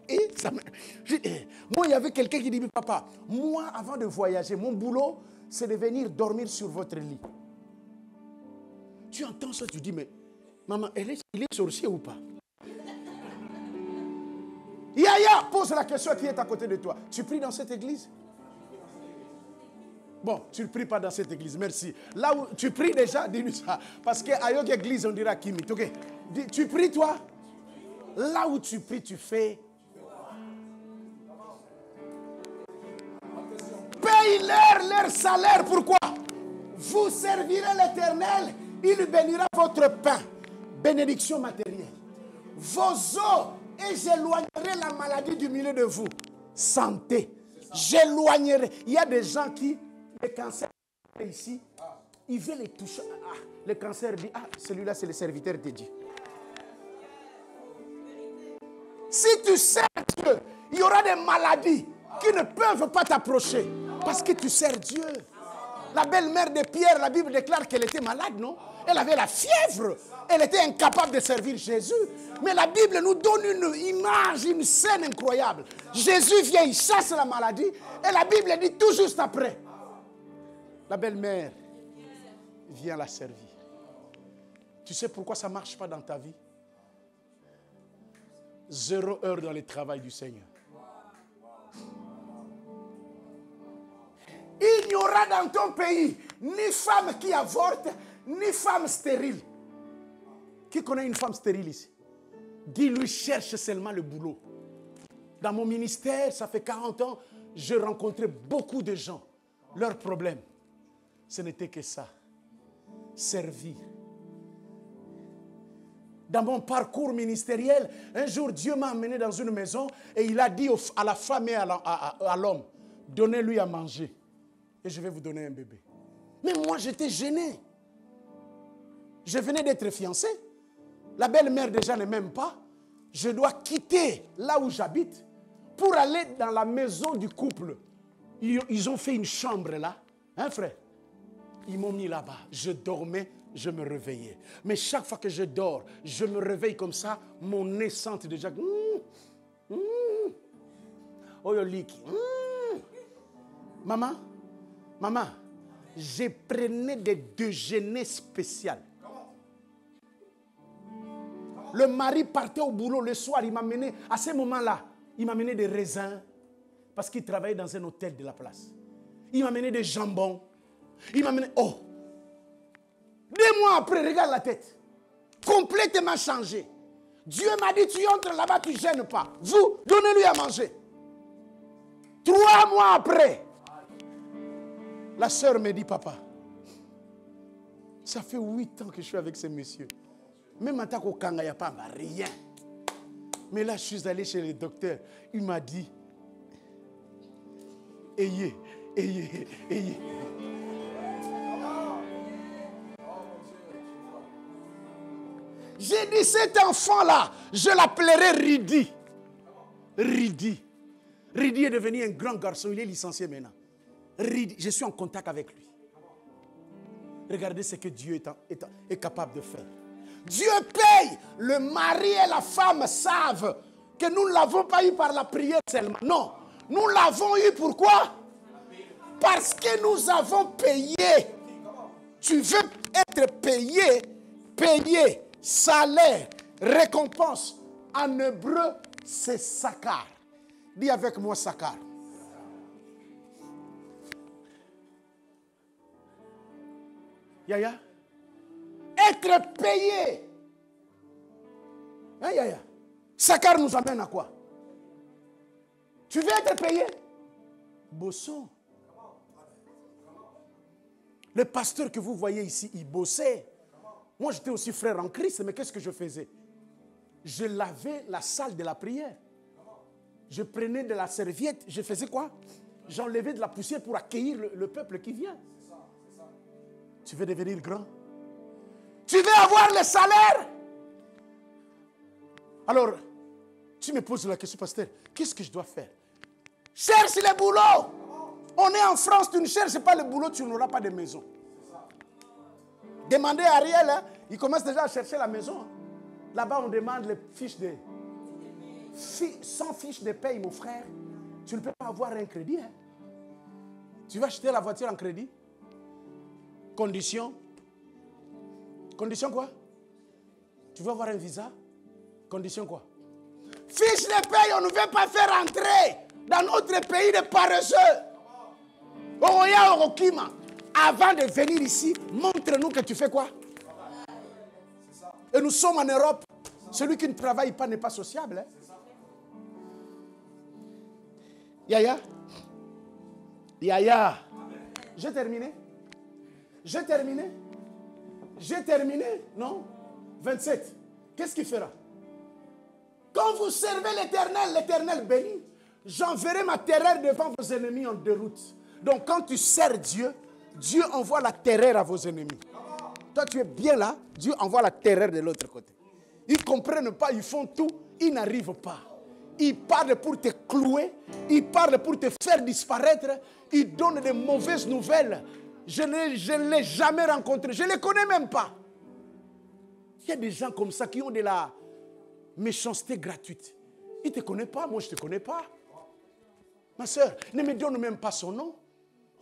Et ça moi, il y avait quelqu'un qui dit, papa, moi, avant de voyager, mon boulot, c'est de venir dormir sur votre lit. Tu entends ça, tu dis, mais maman, il est sorcier ou pas? Yaya, pose la question qui est à côté de toi. Tu pries dans cette église? Bon, tu ne pries pas dans cette église, merci. Là où tu pries déjà, dis-nous ça. Parce qu'à une église, on dira Kimi. Ok. Tu pries toi? Là où tu pries, tu fais. Paye leur salaire. Pourquoi? Vous servirez l'Éternel, il bénira votre pain. Bénédiction matérielle. Vos os, et j'éloignerai la maladie du milieu de vous. Santé. J'éloignerai. Il y a des gens qui, le cancer ici, ils veulent les toucher. Ah, le cancer dit, ah, celui-là c'est le serviteur de Dieu. Si tu sers Dieu, il y aura des maladies qui ne peuvent pas t'approcher. Parce que tu sers Dieu. La belle-mère de Pierre, la Bible déclare qu'elle était malade, non? Elle avait la fièvre. Elle était incapable de servir Jésus. Mais la Bible nous donne une image, une scène incroyable. Jésus vient, il chasse la maladie. Et la Bible dit tout juste après. La belle-mère vient la servir. Tu sais pourquoi ça ne marche pas dans ta vie? 0 heure dans le travail du Seigneur. Il n'y aura dans ton pays ni femme qui avorte, ni femme stérile. Qui connaît une femme stérile ici? Dis-lui, cherche seulement le boulot. Dans mon ministère, ça fait 40 ans, je rencontrais beaucoup de gens. Leur problème, ce n'était que ça. Servir. Dans mon parcours ministériel, un jour, Dieu m'a amené dans une maison et il a dit à la femme et à l'homme, donnez-lui à manger et je vais vous donner un bébé. Mais moi, j'étais gêné. Je venais d'être fiancé. La belle-mère déjà ne m'aime pas. Je dois quitter là où j'habite pour aller dans la maison du couple. Ils ont fait une chambre là. Hein, frère? Ils m'ont mis là-bas. Je dormais, je me réveillais. Mais chaque fois que je dors, je me réveille comme ça, mon nez sent déjà... Maman, j'ai pris des déjeuners spéciaux. Le mari partait au boulot le soir, il m'a mené, à ce moment-là, il m'a mené des raisins, parce qu'il travaillait dans un hôtel de la place. Il m'a mené des jambons. Il m'a mené, 2 mois après, regarde la tête. Complètement changé. Dieu m'a dit, tu entres là-bas, tu ne gênes pas. Vous, donnez-lui à manger. 3 mois après, la sœur me dit, papa, ça fait 8 ans que je suis avec ce monsieur. Même en tant qu'au Kanga, il n'y a pas rien. Mais là, je suis allé chez le docteur. Il m'a dit, ayez. J'ai dit, cet enfant-là, je l'appellerai Ridi. Ridi est devenu un grand garçon. Il est licencié maintenant. Ridi, je suis en contact avec lui. Regardez ce que Dieu est capable de faire. Dieu paye. Le mari et la femme savent que nous ne l'avons pas eu par la prière seulement. Non, nous l'avons eu pourquoi? Parce que nous avons payé. Tu veux être payé, salaire, récompense. En hébreu, c'est sakar. Dis avec moi sakar. Yaya? Être payé. Hein, Yaya? Sakar nous amène à quoi? Tu veux être payé? Bossons. Le pasteur que vous voyez ici, il bossait. Moi, j'étais aussi frère en Christ, mais qu'est-ce que je faisais? Je lavais la salle de la prière. Je prenais de la serviette, je faisais quoi? J'enlevais de la poussière pour accueillir le peuple qui vient. Tu veux devenir grand? Tu veux avoir le salaire? Alors, Tu me poses la question, pasteur, qu'est-ce que je dois faire? Cherche les boulots. On est en France, tu ne cherches pas le boulot, tu n'auras pas de maison. Demandez à Ariel, hein, il commence déjà à chercher la maison. Hein. Là-bas, on demande les fiches de... Sans fiche de paye, mon frère, tu ne peux pas avoir un crédit. Hein. Tu vas acheter la voiture en crédit. Condition. Condition quoi? Tu veux avoir un visa? Condition quoi? Fiche de paye, on ne veut pas faire entrer dans notre pays de paresseux. Oroya Orokima, avant de venir ici, montre-nous que tu fais quoi? Et nous sommes en Europe. Celui qui ne travaille pas n'est pas sociable. Hein? Yaya? Yaya? J'ai terminé? J'ai terminé? J'ai terminé? Non? 27. Qu'est-ce qu'il fera? Quand vous servez l'Éternel, l'Éternel bénit. J'enverrai ma terreur devant vos ennemis en déroute. Donc quand tu sers Dieu, Dieu envoie la terreur à vos ennemis. Toi tu es bien là, Dieu envoie la terreur de l'autre côté. Ils ne comprennent pas, ils font tout, ils n'arrivent pas. Ils parlent pour te clouer, ils parlent pour te faire disparaître, ils donnent de mauvaises nouvelles. Je ne l'ai jamais rencontré, je ne les connais même pas. Il y a des gens comme ça qui ont de la méchanceté gratuite. Il ne te connaît pas, moi je ne te connais pas. Ma soeur, ne me donne même pas son nom.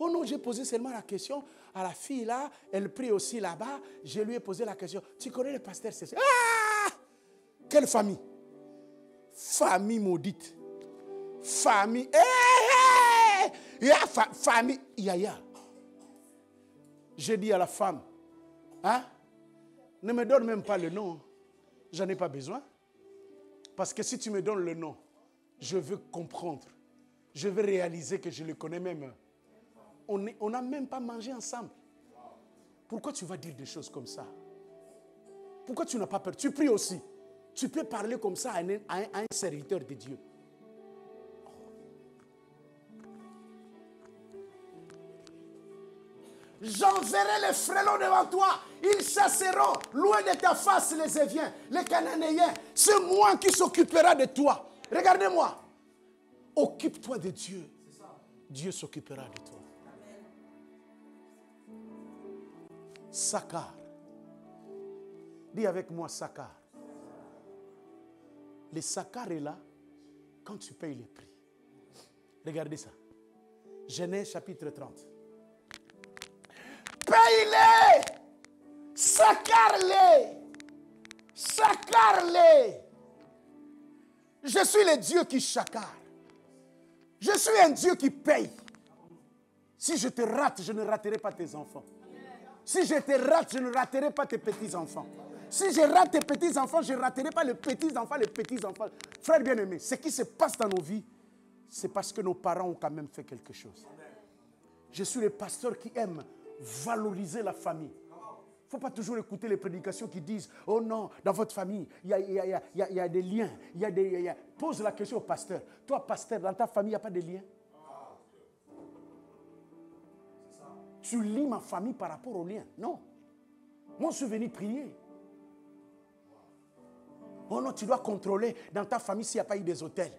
Oh non, j'ai posé seulement la question à la fille là, elle prie aussi là-bas, je lui ai posé la question. Tu connais le pasteur Cécile? Ah! Quelle famille? Famille maudite. Famille. Famille. Yaya. J'ai dit à la femme, hein? Ne me donne même pas le nom. J'en ai pas besoin. Parce que si tu me donnes le nom, je veux comprendre. Je veux réaliser que je le connais même. On n'a même pas mangé ensemble. Pourquoi tu vas dire des choses comme ça? Pourquoi tu n'as pas peur? Tu pries aussi. Tu peux parler comme ça à un serviteur de Dieu. J'enverrai les frelons devant toi. Ils chasseront loin de ta face les Éviens, les Cananéens. C'est moi qui s'occupera de toi. Regardez-moi. Occupe-toi de Dieu. Dieu s'occupera de toi. Sakar. Dis avec moi Sakar. Le Sakar est là quand tu payes les prix. Regardez ça. Genèse chapitre 30. Paye-les! Sakar-les! Sakar-les! Je suis le Dieu qui chakare. Je suis un Dieu qui paye. Si je te rate, je ne raterai pas tes enfants. Si je te rate, je ne raterai pas tes petits-enfants. Si je rate tes petits-enfants, je ne raterai pas les petits-enfants, les petits-enfants. Frères bien-aimés, ce qui se passe dans nos vies, c'est parce que nos parents ont quand même fait quelque chose. Je suis le pasteur qui aime valoriser la famille. Il ne faut pas toujours écouter les prédications qui disent « Oh non, dans votre famille, il y a des liens. Pose la question au pasteur. Toi, pasteur, dans ta famille, il n'y a pas de liens? Tu lis ma famille par rapport aux liens? Non. Moi, je suis venu prier. Oh non, tu dois contrôler dans ta famille s'il n'y a pas eu des hôtels.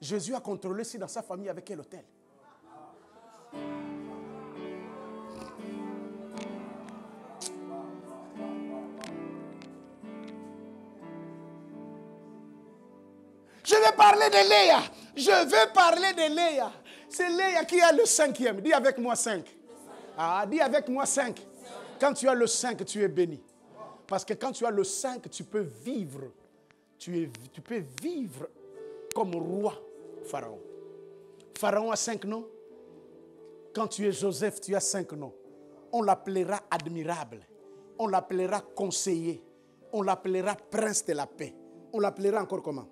Jésus a contrôlé si dans sa famille avec quel hôtel. Je vais parler de Léa. Je veux parler de Léa. C'est Léa qui a le 5e. Dis avec moi 5. Ah, dis avec moi 5. Quand tu as le 5, tu es béni. Parce que quand tu as le 5, tu peux vivre. Tu peux vivre comme roi Pharaon. Pharaon a 5 noms. Quand tu es Joseph, tu as 5 noms. On l'appellera admirable. On l'appellera conseiller. On l'appellera prince de la paix. On l'appellera encore comment?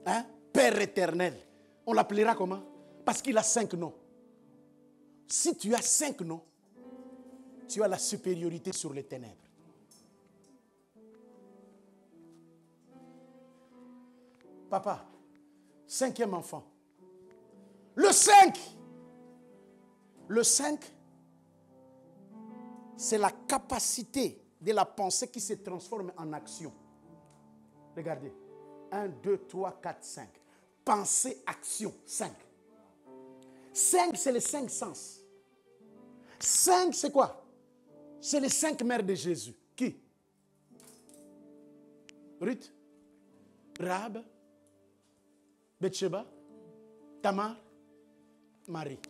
Hein? Père éternel. On l'appellera comment? Parce qu'il a 5 noms. Si tu as 5 noms, tu as la supériorité sur les ténèbres. Papa, 5e enfant. Le 5. Le 5, c'est la capacité de la pensée qui se transforme en action. Regardez. 1, 2, 3, 4, 5. Pensée, action, 5. 5, c'est les 5 sens. 5, c'est quoi? C'est les 5 mères de Jésus. Qui? Ruth, Rahab, Bathsheba, Tamar, Marie.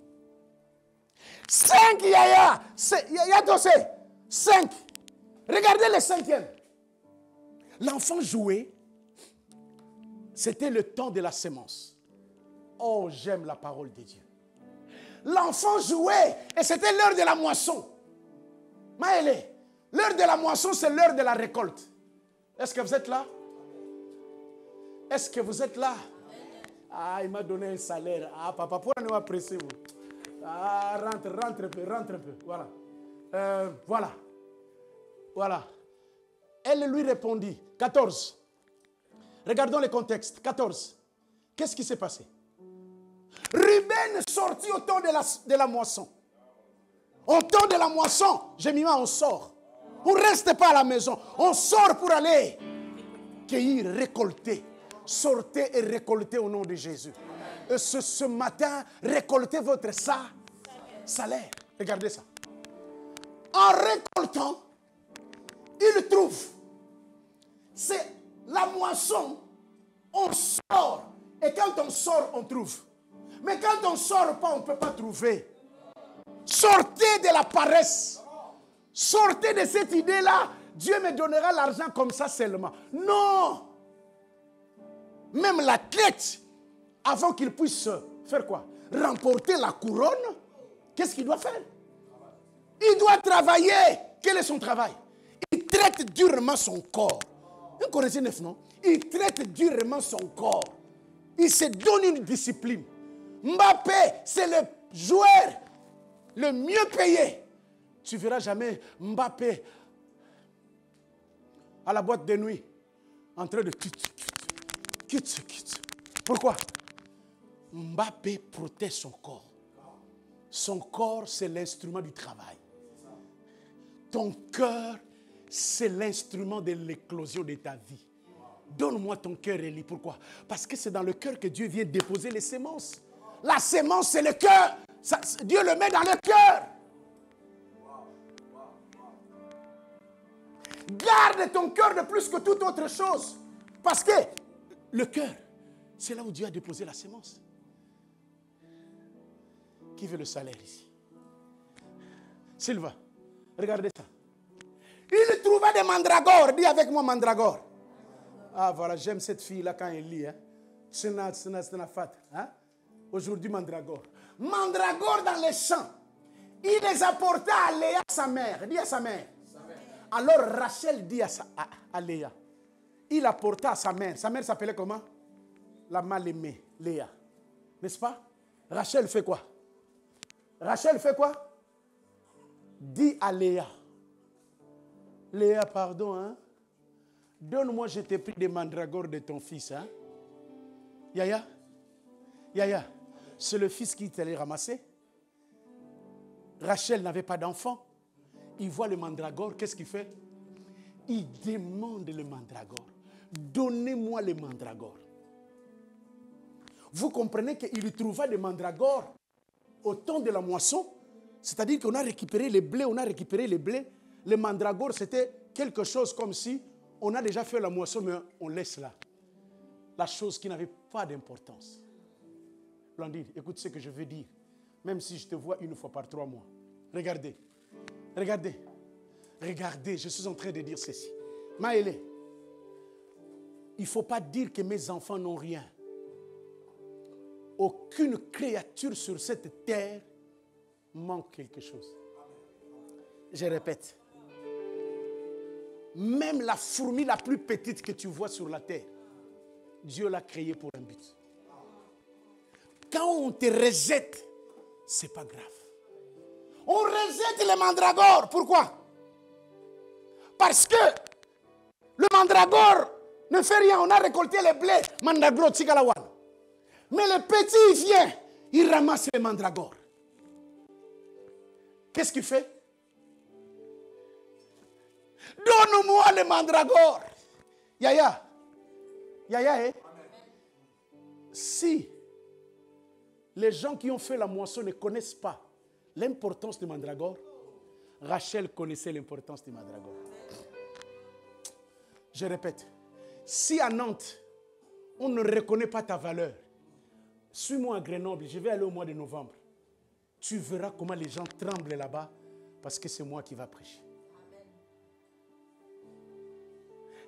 5 Yaya. Yaya Dossé. 5. Regardez le 5e. L'enfant jouait. C'était le temps de la sémence. Oh, j'aime la parole de Dieu. L'enfant jouait et c'était l'heure de la moisson. Maëlé, l'heure de la moisson, c'est l'heure de la récolte. Est-ce que vous êtes là? Est-ce que vous êtes là? Ah, il m'a donné un salaire. Ah, papa, pourquoi ne m'appréciez vous? Ah, rentre un peu. Voilà. Voilà. Elle lui répondit. 14. Regardons le contexte. 14. Qu'est-ce qui s'est passé? Ruben sortit au temps de la moisson. Au temps de la moisson, Jémima, on sort. On ne reste pas à la maison. On sort pour aller cueillir, récolter. Sortez et récoltez au nom de Jésus. Et ce matin, récoltez votre salaire. Regardez ça. En récoltant, il trouve. C'est la moisson. On sort. Et quand on sort, on trouve. Mais quand on ne sort pas, on ne peut pas trouver. Sortez de la paresse. Sortez de cette idée-là. Dieu me donnera l'argent comme ça seulement. Non. Même l'athlète, avant qu'il puisse faire quoi? Remporter la couronne, qu'est-ce qu'il doit faire? Il doit travailler. Quel est son travail? Il traite durement son corps. Vous connaissez neuf, non? Il traite durement son corps. Il se donne une discipline. Mbappé, c'est le joueur le mieux payé. Tu ne verras jamais Mbappé à la boîte de nuit en train de quitte. Pourquoi? Mbappé protège son corps. Son corps, c'est l'instrument du travail. Ton cœur, c'est l'instrument de l'éclosion de ta vie. Donne-moi ton cœur, Élie. Pourquoi? Parce que c'est dans le cœur que Dieu vient déposer les semences. La sémence, c'est le cœur. Dieu le met dans le cœur. Garde ton cœur de plus que toute autre chose. Parce que le cœur, c'est là où Dieu a déposé la sémence. Qui veut le salaire ici? Sylvain, regardez ça. Il trouva des mandragores. Dis avec moi mandragore. Ah voilà, j'aime cette fille-là quand elle lit. C'est une fat. Aujourd'hui, mandragore. Mandragore dans les champs. Il les apporta à Léa, sa mère. Dis à sa mère. Alors Rachel dit à Léa. Il apporta à sa mère. Sa mère s'appelait comment? La mal-aimée, Léa. N'est-ce pas? Rachel fait quoi? Rachel fait quoi? Dis à Léa. Léa, pardon, hein? Donne-moi, je t'ai pris des mandragores de ton fils, hein? Yaya? C'est le fils qui t'allait ramasser. Rachel n'avait pas d'enfant. Il voit le mandragore, qu'est-ce qu'il fait? Il demande le mandragore. Donnez-moi le mandragore. Vous comprenez qu'il trouva des mandragores au temps de la moisson. C'est-à-dire qu'on a récupéré les blés, Le mandragore, c'était quelque chose comme si on a déjà fait la moisson, mais on laisse là. La chose qui n'avait pas d'importance. Blandine, écoute ce que je veux dire. Même si je te vois une fois par 3 mois. Regardez, je suis en train de dire ceci. Maëlé, il ne faut pas dire que mes enfants n'ont rien. Aucune créature sur cette terre manque quelque chose. Je répète. Même la fourmi la plus petite que tu vois sur la terre, Dieu l'a créée pour un but. Quand on te rejette, ce n'est pas grave. On rejette les mandragores. Pourquoi? Parce que le mandragore ne fait rien. On a récolté les blés. Mandragore, Tsigalawan. Mais le petit, il vient. Il ramasse les mandragores. Qu'est-ce qu'il fait? Donne-moi les mandragores. Yaya, Yaya, si les gens qui ont fait la moisson ne connaissent pas l'importance du mandragore, Rachel connaissait l'importance du mandragore. Je répète, si à Nantes, on ne reconnaît pas ta valeur, suis-moi à Grenoble, je vais aller au mois de novembre. Tu verras comment les gens tremblent là-bas parce que c'est moi qui va prêcher. Amen.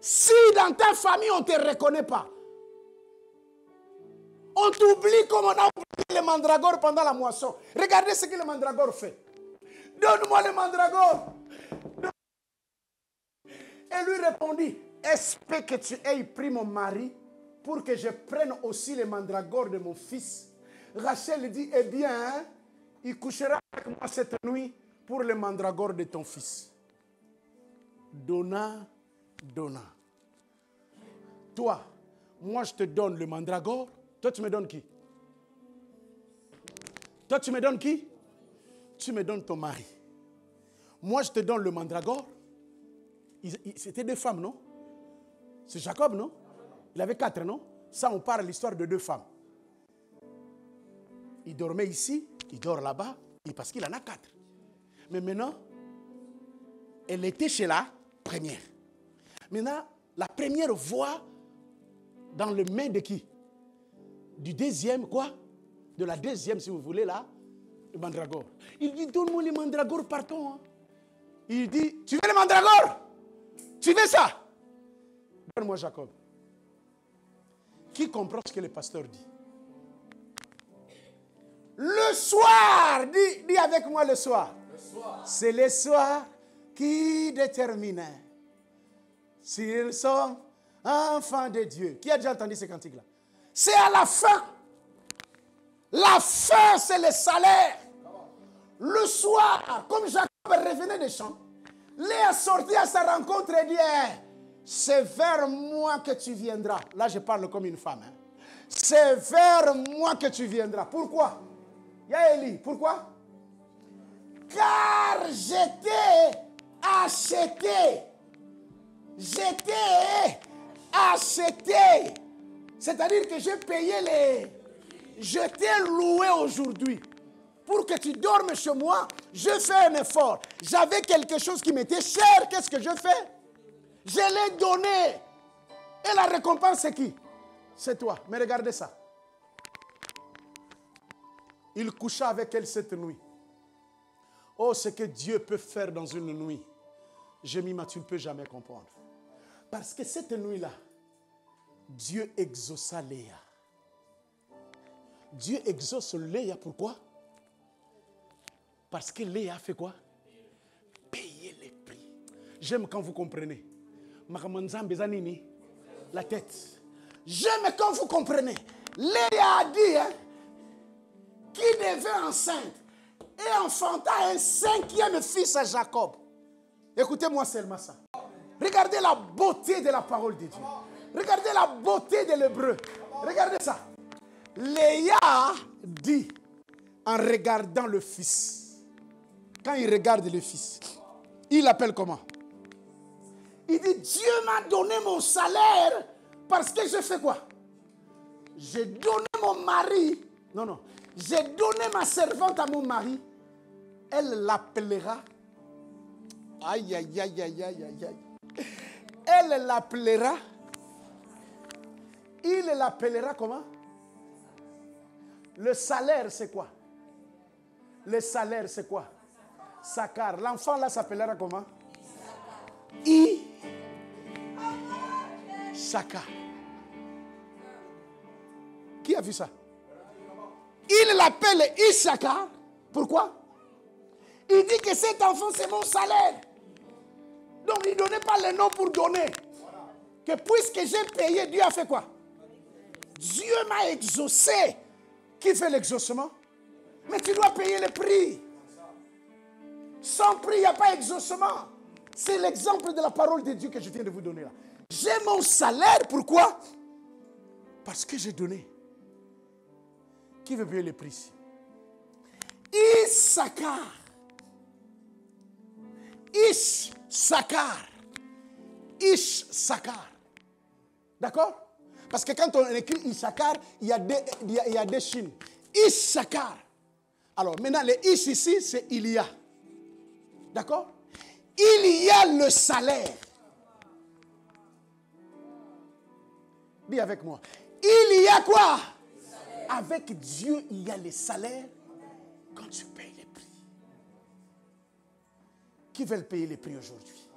Si dans ta famille, on ne te reconnaît pas, on t'oublie comme on a oublié le mandragore pendant la moisson. Regardez ce que le mandragore fait. Donne-moi le mandragore. Et lui répondit, est-ce que tu aies pris mon mari pour que je prenne aussi le mandragore de mon fils? Rachel dit, eh bien, il couchera avec moi cette nuit pour le mandragore de ton fils. Donna. Toi, moi je te donne le mandragore. Toi, tu me donnes qui? Toi, tu me donnes qui? Tu me donnes ton mari. Moi, je te donne le mandragore. C'était 2 femmes, non? C'est Jacob, non? Il avait 4, non? Ça, on parle de l'histoire de 2 femmes. Il dormait ici, il dort là-bas, parce qu'il en a 4. Mais maintenant, elle était chez la première. Maintenant, la première voit dans le main de qui? Du deuxième, quoi? De la deuxième, si vous voulez, là, le mandragore. Il dit, donne-moi le mandragore, partons. Hein. Il dit, tu veux le mandragore? Tu veux ça? Donne-moi Jacob. Qui comprend ce que le pasteur dit? Le soir, dis avec moi le soir. C'est le soir qui détermine s'ils sont enfants de Dieu. Qui a déjà entendu ce cantique-là? C'est à la fin. La fin, c'est le salaire. Le soir, comme Jacob revenait des champs, Léa sortit à sa rencontre et dit, c'est vers moi que tu viendras. Là, je parle comme une femme. Hein. C'est vers moi que tu viendras. Pourquoi? Yaeli, pourquoi? Car j'étais acheté. J'étais acheté. C'est-à-dire que j'ai payé les... Je t'ai loué aujourd'hui. Pour que tu dormes chez moi, je fais un effort. J'avais quelque chose qui m'était cher. Qu'est-ce que je fais? Je l'ai donné. Et la récompense, c'est qui? C'est toi. Mais regardez ça. Il coucha avec elle cette nuit. Oh, ce que Dieu peut faire dans une nuit. Jemima, tu ne peux jamais comprendre. Parce que cette nuit-là, Dieu exauça Léa. Dieu exauce Léa, pourquoi? Parce que Léa fait quoi? Payer les prix. J'aime quand vous comprenez. La tête. J'aime quand vous comprenez. Léa a dit qu'il devait enceinte et enfanta un 5e fils à Jacob. Écoutez-moi seulement ça. Regardez la beauté de la parole de Dieu. Regardez la beauté de l'hébreu. Regardez ça. Léa dit en regardant le fils. Quand il regarde le fils, il l'appelle comment? Il dit, Dieu m'a donné mon salaire parce que je fais quoi? J'ai donné mon mari. Non. J'ai donné ma servante à mon mari. Elle l'appellera. Aïe. Elle l'appellera. Il l'appellera comment? Le salaire, c'est quoi? Le salaire, c'est quoi? Sakar. L'enfant là s'appellera comment? Sakar. Qui a vu ça? Il l'appelle Issachar. Pourquoi? Il dit que cet enfant c'est mon salaire. Donc il ne donnait pas le nom pour donner. Que puisque j'ai payé, Dieu a fait quoi? Dieu m'a exaucé. Qui fait l'exaucement? Mais tu dois payer le prix. Sans prix, il n'y a pas d'exaucement. C'est l'exemple de la parole de Dieu que je viens de vous donner là. J'ai mon salaire, pourquoi? Parce que j'ai donné. Qui veut payer le prix? Issachar. Issachar. D'accord? Parce que quand on écrit Issachar, il y a des chines. Issachar. Alors maintenant, les Ish ici, c'est il y a. D'accord? Il y a le salaire. Dis avec moi. Il y a quoi? Avec Dieu, il y a les salaires quand tu payes les prix. Qui veulent payer les prix aujourd'hui?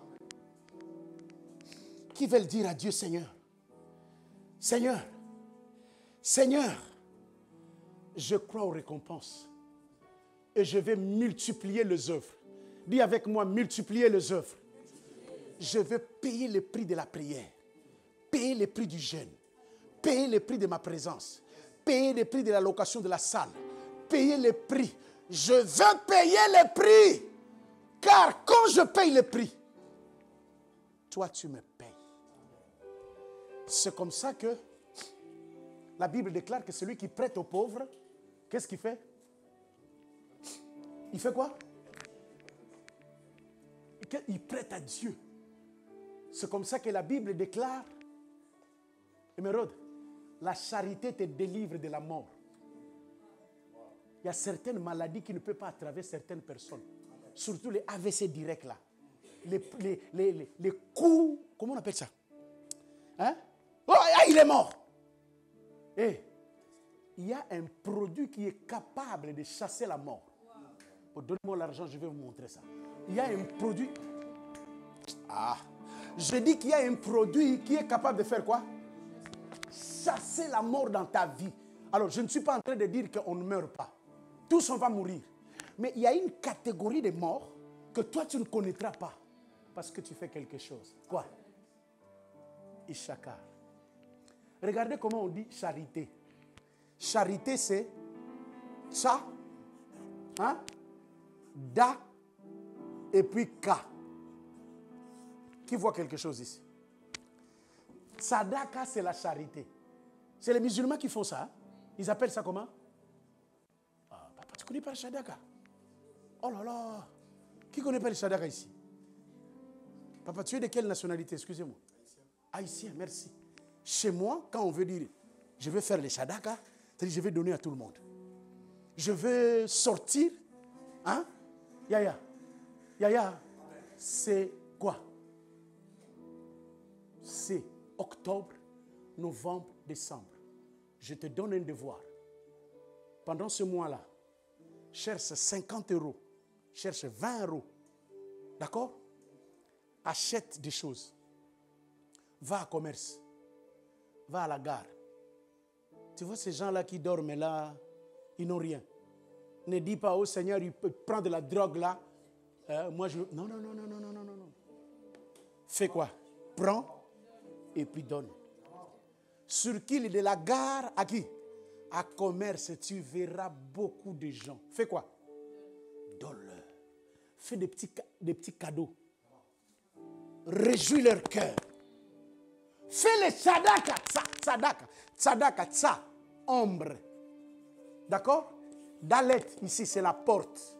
Qui veulent dire à Dieu, Seigneur, Seigneur, Seigneur, je crois aux récompenses et je vais multiplier les œuvres. Dis avec moi, multiplier les œuvres. Je vais payer les prix de la prière, payer les prix du jeûne, payer les prix de ma présence, payer les prix de la location de la salle, payer les prix. Je veux payer les prix, car quand je paye les prix, toi tu me payes. C'est comme ça que la Bible déclare que celui qui prête aux pauvres, qu'est-ce qu'il fait? Il fait quoi? Il prête à Dieu. C'est comme ça que la Bible déclare, Émeraude, la charité te délivre de la mort. Il y a certaines maladies qui ne peuvent pas attraverser certaines personnes. Surtout les AVC directs là. Les coups, comment on appelle ça? Hein? Oh, il est mort. Et il y a un produit qui est capable de chasser la mort. Oh, donnez-moi l'argent, je vais vous montrer ça. Il y a un produit. Je dis qu'il y a un produit qui est capable de faire quoi? Chasser la mort dans ta vie. Alors, je ne suis pas en train de dire qu'on ne meurt pas. Tous, on va mourir. Mais il y a une catégorie de morts que toi, tu ne connaîtras pas. Parce que tu fais quelque chose. Quoi? Issachar. Regardez comment on dit charité. Charité, c'est ça, hein? Da, et puis ka. Qui voit quelque chose ici? Sadaka, c'est la charité. C'est les musulmans qui font ça. Hein? Ils appellent ça comment? Papa, tu ne connais pas le sadaka? Oh là là! Qui ne connaît pas le sadaka ici? Papa, tu es de quelle nationalité? Excusez-moi. Haïtien, merci. Chez moi, quand on veut dire, je vais faire les sadaka, c'est-à-dire je vais donner à tout le monde. Je veux sortir. Hein? Yaya, c'est quoi? C'est octobre, novembre, décembre. Je te donne un devoir. Pendant ce mois-là, cherche 50 €, cherche 20 €. D'accord? Achète des choses. Va à commerce. Va à la gare. Tu vois ces gens-là qui dorment là, ils n'ont rien. Ne dis pas au Seigneur, il peut prendre de la drogue là. Moi je... Non. Fais quoi? Prends et puis donne. Sur qui de la gare à qui? À commerce, tu verras beaucoup de gens. Fais quoi? Donne-leur. Fais des petits cadeaux. Réjouis leur cœur. Fais les tzadaka, tzadaka, tza, ombre. D'accord? Dalet, ici c'est la porte.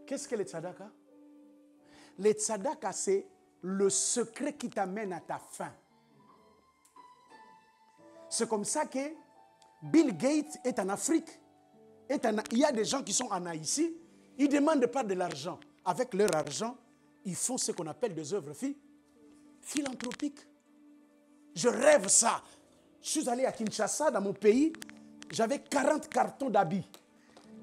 Qu'est-ce que les tzadaka? Les tzadaka, c'est le secret qui t'amène à ta fin. C'est comme ça que Bill Gates est en Afrique. Il y a des gens qui sont en Haïti. Ils ne demandent pas de l'argent. Avec leur argent, ils font ce qu'on appelle des œuvres philanthropiques. Je rêve ça. Je suis allé à Kinshasa, dans mon pays. J'avais 40 cartons d'habits.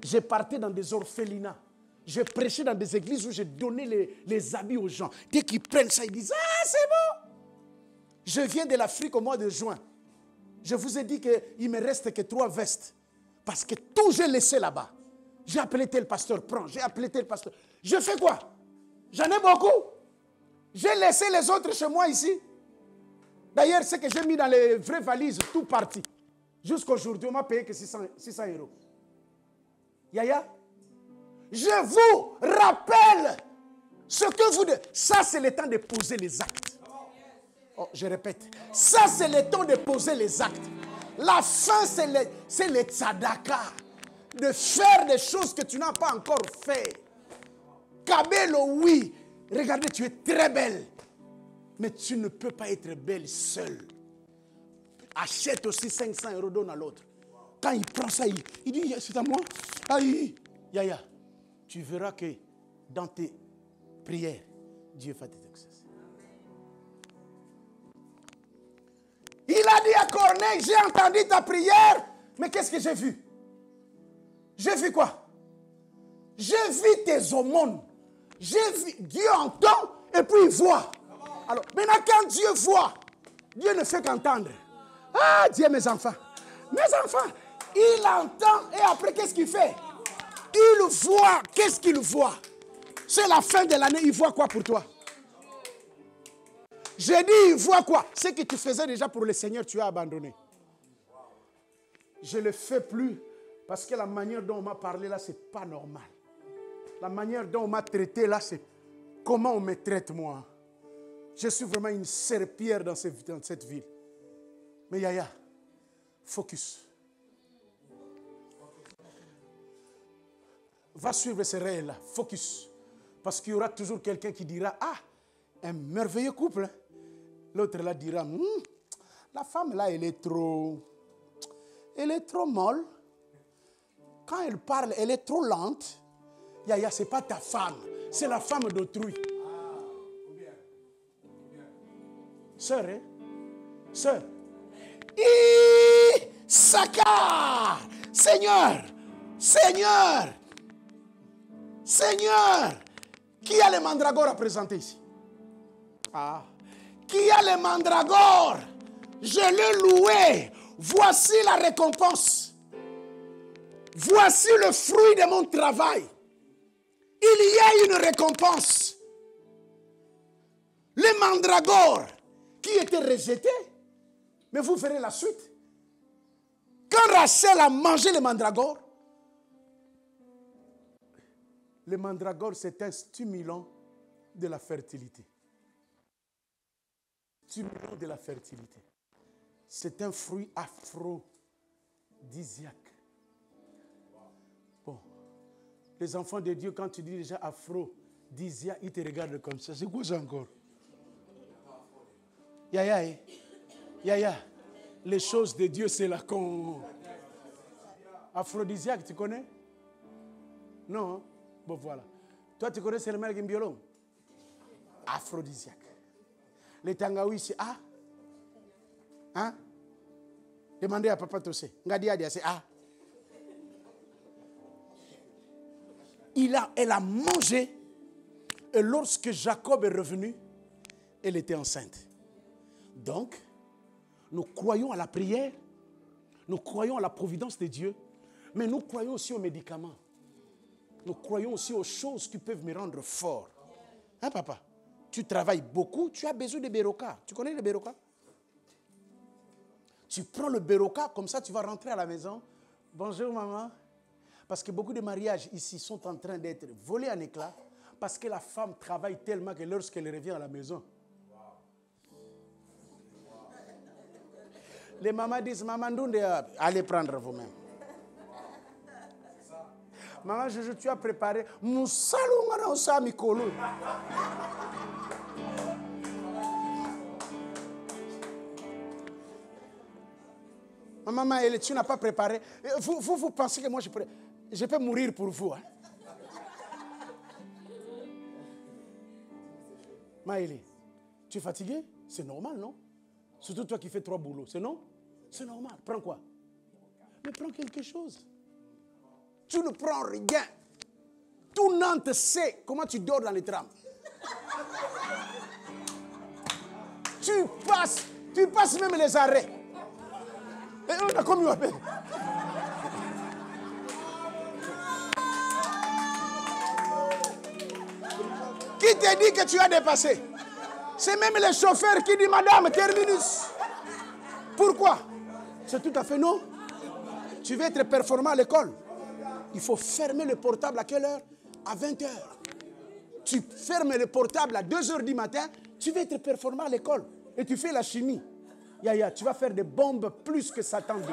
J'ai parti dans des orphelinats. J'ai prêché dans des églises où j'ai donné les habits aux gens. Dès qu'ils prennent ça, ils disent « Ah, c'est bon !» Je viens de l'Afrique au mois de juin. Je vous ai dit qu'il ne me reste que 3 vestes. Parce que tout, j'ai laissé là-bas. J'ai appelé tel pasteur, prends. J'ai appelé tel pasteur. Je fais quoi? J'en ai beaucoup. J'ai laissé les autres chez moi ici. D'ailleurs, ce que j'ai mis dans les vraies valises, tout parti. Jusqu'aujourd'hui, on m'a payé que 600 €. Yaya, je vous rappelle ce que vous... Ça, c'est le temps de poser les actes. Oh, je répète. Ça, c'est le temps de poser les actes. La fin, c'est les tzadaka. De faire des choses que tu n'as pas encore fait. Kabelo, oui. Regardez, tu es très belle. Mais tu ne peux pas être belle seule. Achète aussi 500 €, donne à l'autre. Quand il prend ça, il dit, c'est à moi. Aïe, Yaya, tu verras que dans tes prières, Dieu va t'exaucer. Il a dit à Corneille, j'ai entendu ta prière, mais qu'est-ce que j'ai vu? J'ai vu quoi? J'ai vu tes aumônes. J'ai vu, Dieu entend et puis il voit. Alors, maintenant quand Dieu voit, Dieu ne fait qu'entendre. Ah, Dieu, mes enfants, il entend et après qu'est-ce qu'il fait? Il voit, qu'est-ce qu'il voit? C'est la fin de l'année, il voit quoi pour toi? J'ai dit, il voit quoi? Ce que tu faisais déjà pour le Seigneur, tu as abandonné. Je ne le fais plus parce que la manière dont on m'a parlé là, ce n'est pas normal. La manière dont on m'a traité là, c'est comment on me traite moi. Je suis vraiment une serpillère dans cette ville. Mais Yaya, focus. Va suivre ces règles-là, focus. Parce qu'il y aura toujours quelqu'un qui dira, ah, un merveilleux couple. Hein? L'autre là dira, la femme là, elle est trop molle. Quand elle parle, elle est trop lente. Yaya, ce n'est pas ta femme, c'est la femme d'autrui. Sœur, hein? Sœur. Sakar! Seigneur! Seigneur! Seigneur! Qui a les mandragores à présenter ici? Ah! Qui a les mandragores? Je l'ai loué. Voici la récompense. Voici le fruit de mon travail. Il y a une récompense. Les mandragores qui étaient rejetés, mais vous verrez la suite. Quand Rachel a mangé les mandragores, c'est un stimulant de la fertilité. Stimulant de la fertilité. C'est un fruit aphrodisiaque. Bon, les enfants de Dieu, quand tu dis déjà aphrodisiaque, ils te regardent comme ça. C'est quoi ça encore? Yaya, les choses de Dieu, c'est là qu'on... Aphrodisiaque, tu connais? Non, hein? Bon, voilà. Toi, tu connais seulement le violon? Aphrodisiaque. Les tangaouis, c'est A. Hein? Demandez à papa Tossé. Ngadia, c'est A. Elle a mangé. Et lorsque Jacob est revenu, elle était enceinte. Donc, nous croyons à la prière. Nous croyons à la providence de Dieu. Mais nous croyons aussi aux médicaments. Nous croyons aussi aux choses qui peuvent me rendre fort. Hein, papa? Tu travailles beaucoup, tu as besoin de Beroka. Tu connais le Beroka? Tu prends le Beroka, comme ça tu vas rentrer à la maison. Bonjour maman. Parce que beaucoup de mariages ici sont en train d'être volés en éclats parce que la femme travaille tellement que lorsqu'elle revient à la maison, les mamans disent, maman, allez prendre vous-même. Maman, tu as préparé. Maman, tu n'as pas préparé. Vous pensez que moi, je peux mourir pour vous. Hein? Maëlie, tu es fatigué? C'est normal, non? Surtout toi qui fais 3 boulots. C'est non? C'est normal. Prends quoi? Mais prends quelque chose. Tu ne prends rien. Tout Nantes sait comment tu dors dans les trams. Tu passes même les arrêts. Et on a comme appelle. Qui t'a dit que tu as dépassé? C'est même les chauffeurs qui disent, madame, terminus. Pourquoi? C'est tout à fait non. Tu veux être performant à l'école. Il faut fermer le portable à quelle heure? À 20h. Tu fermes le portable à 2h du matin, tu veux être performant à l'école. Et tu fais la chimie. Yaya, tu vas faire des bombes plus que Satan dit.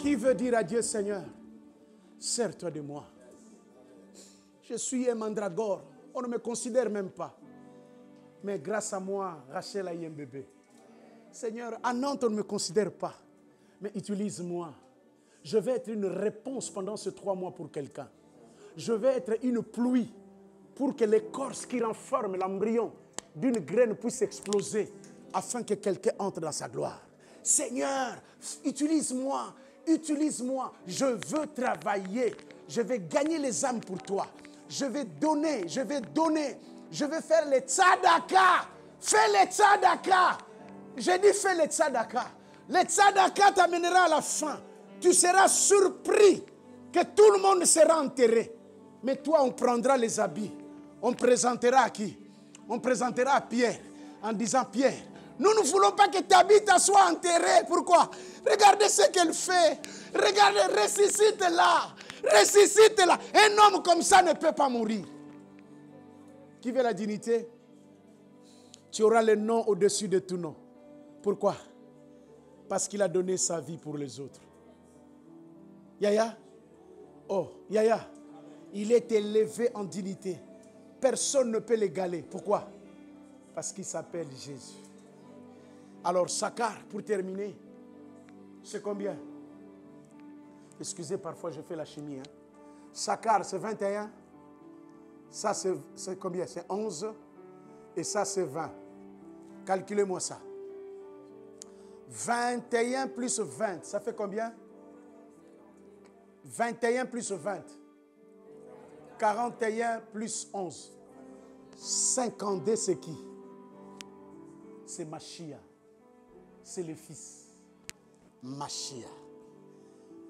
Qui veut dire à Dieu, Seigneur, sers-toi de moi. Je suis un mandragore. On ne me considère même pas. Mais grâce à moi, Rachel a eu un bébé. Seigneur, à Nantes, on ne me considère pas. Mais utilise-moi. Je vais être une réponse pendant ces 3 mois pour quelqu'un. Je vais être une pluie pour que l'écorce qui renferme l'embryon d'une graine puisse exploser afin que quelqu'un entre dans sa gloire. Seigneur, utilise-moi, utilise-moi. Je veux travailler. Je vais gagner les âmes pour toi. Je vais donner, je vais donner. Je vais faire les tzadaka. Fais les tzadaka. J'ai dit fais les tzadaka. Les tzadaka t'amènera à la fin. Tu seras surpris que tout le monde sera enterré. Mais toi, on prendra les habits. On présentera à qui? On présentera à Pierre en disant, Pierre, nous ne voulons pas que Tabitha soit enterrée. Pourquoi? Regardez ce qu'elle fait. Regardez, ressuscite-la. Ressuscite-la. Un homme comme ça ne peut pas mourir. Qui veut la dignité? Tu auras le nom au-dessus de tout nom. Pourquoi? Parce qu'il a donné sa vie pour les autres. Yaya? Oh, Yaya, il est élevé en dignité. Personne ne peut l'égaler. Pourquoi? Parce qu'il s'appelle Jésus. Alors, Sakar, pour terminer, c'est combien? Excusez, parfois je fais la chimie. Hein. Sakar, c'est 21. Ça, c'est combien? C'est 11. Et ça, c'est 20. Calculez-moi ça. 21 plus 20, ça fait combien? 21 plus 20. 41 plus 11. 52, c'est qui? C'est Machia. C'est le fils. Machia.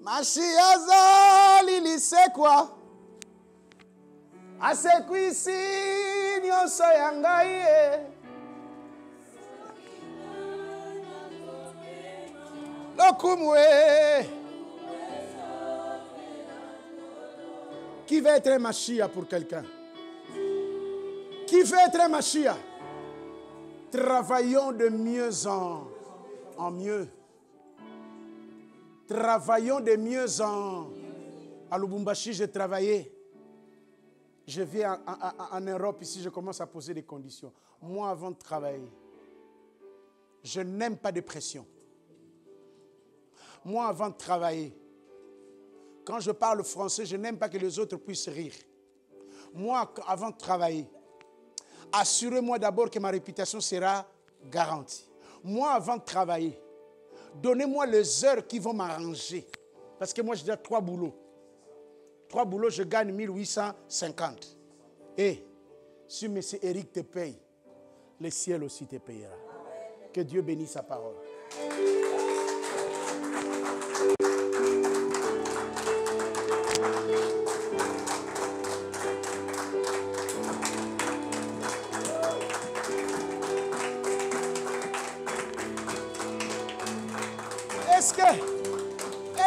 Machia zali c'est quoi? Asekwisi nyonso yangaye. Lokumwe. Qui veut être un Machia pour quelqu'un? Qui veut être un Machia? Travaillons de mieux en mieux. Travaillons de mieux en... À Lubumbashi, j'ai travaillé. Je viens en Europe, ici, je commence à poser des conditions. Moi, avant de travailler, je n'aime pas de pression. Moi, avant de travailler, quand je parle français, je n'aime pas que les autres puissent rire. Moi, avant de travailler, assurez-moi d'abord que ma réputation sera garantie. Moi, avant de travailler, donnez-moi les heures qui vont m'arranger. Parce que moi, j'ai déjà 3 boulots. 3 boulots, je gagne 1850. Et si M. Eric te paye, le ciel aussi te payera. Que Dieu bénisse sa parole.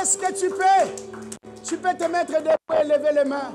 Est-ce que tu peux te mettre debout et lever les mains?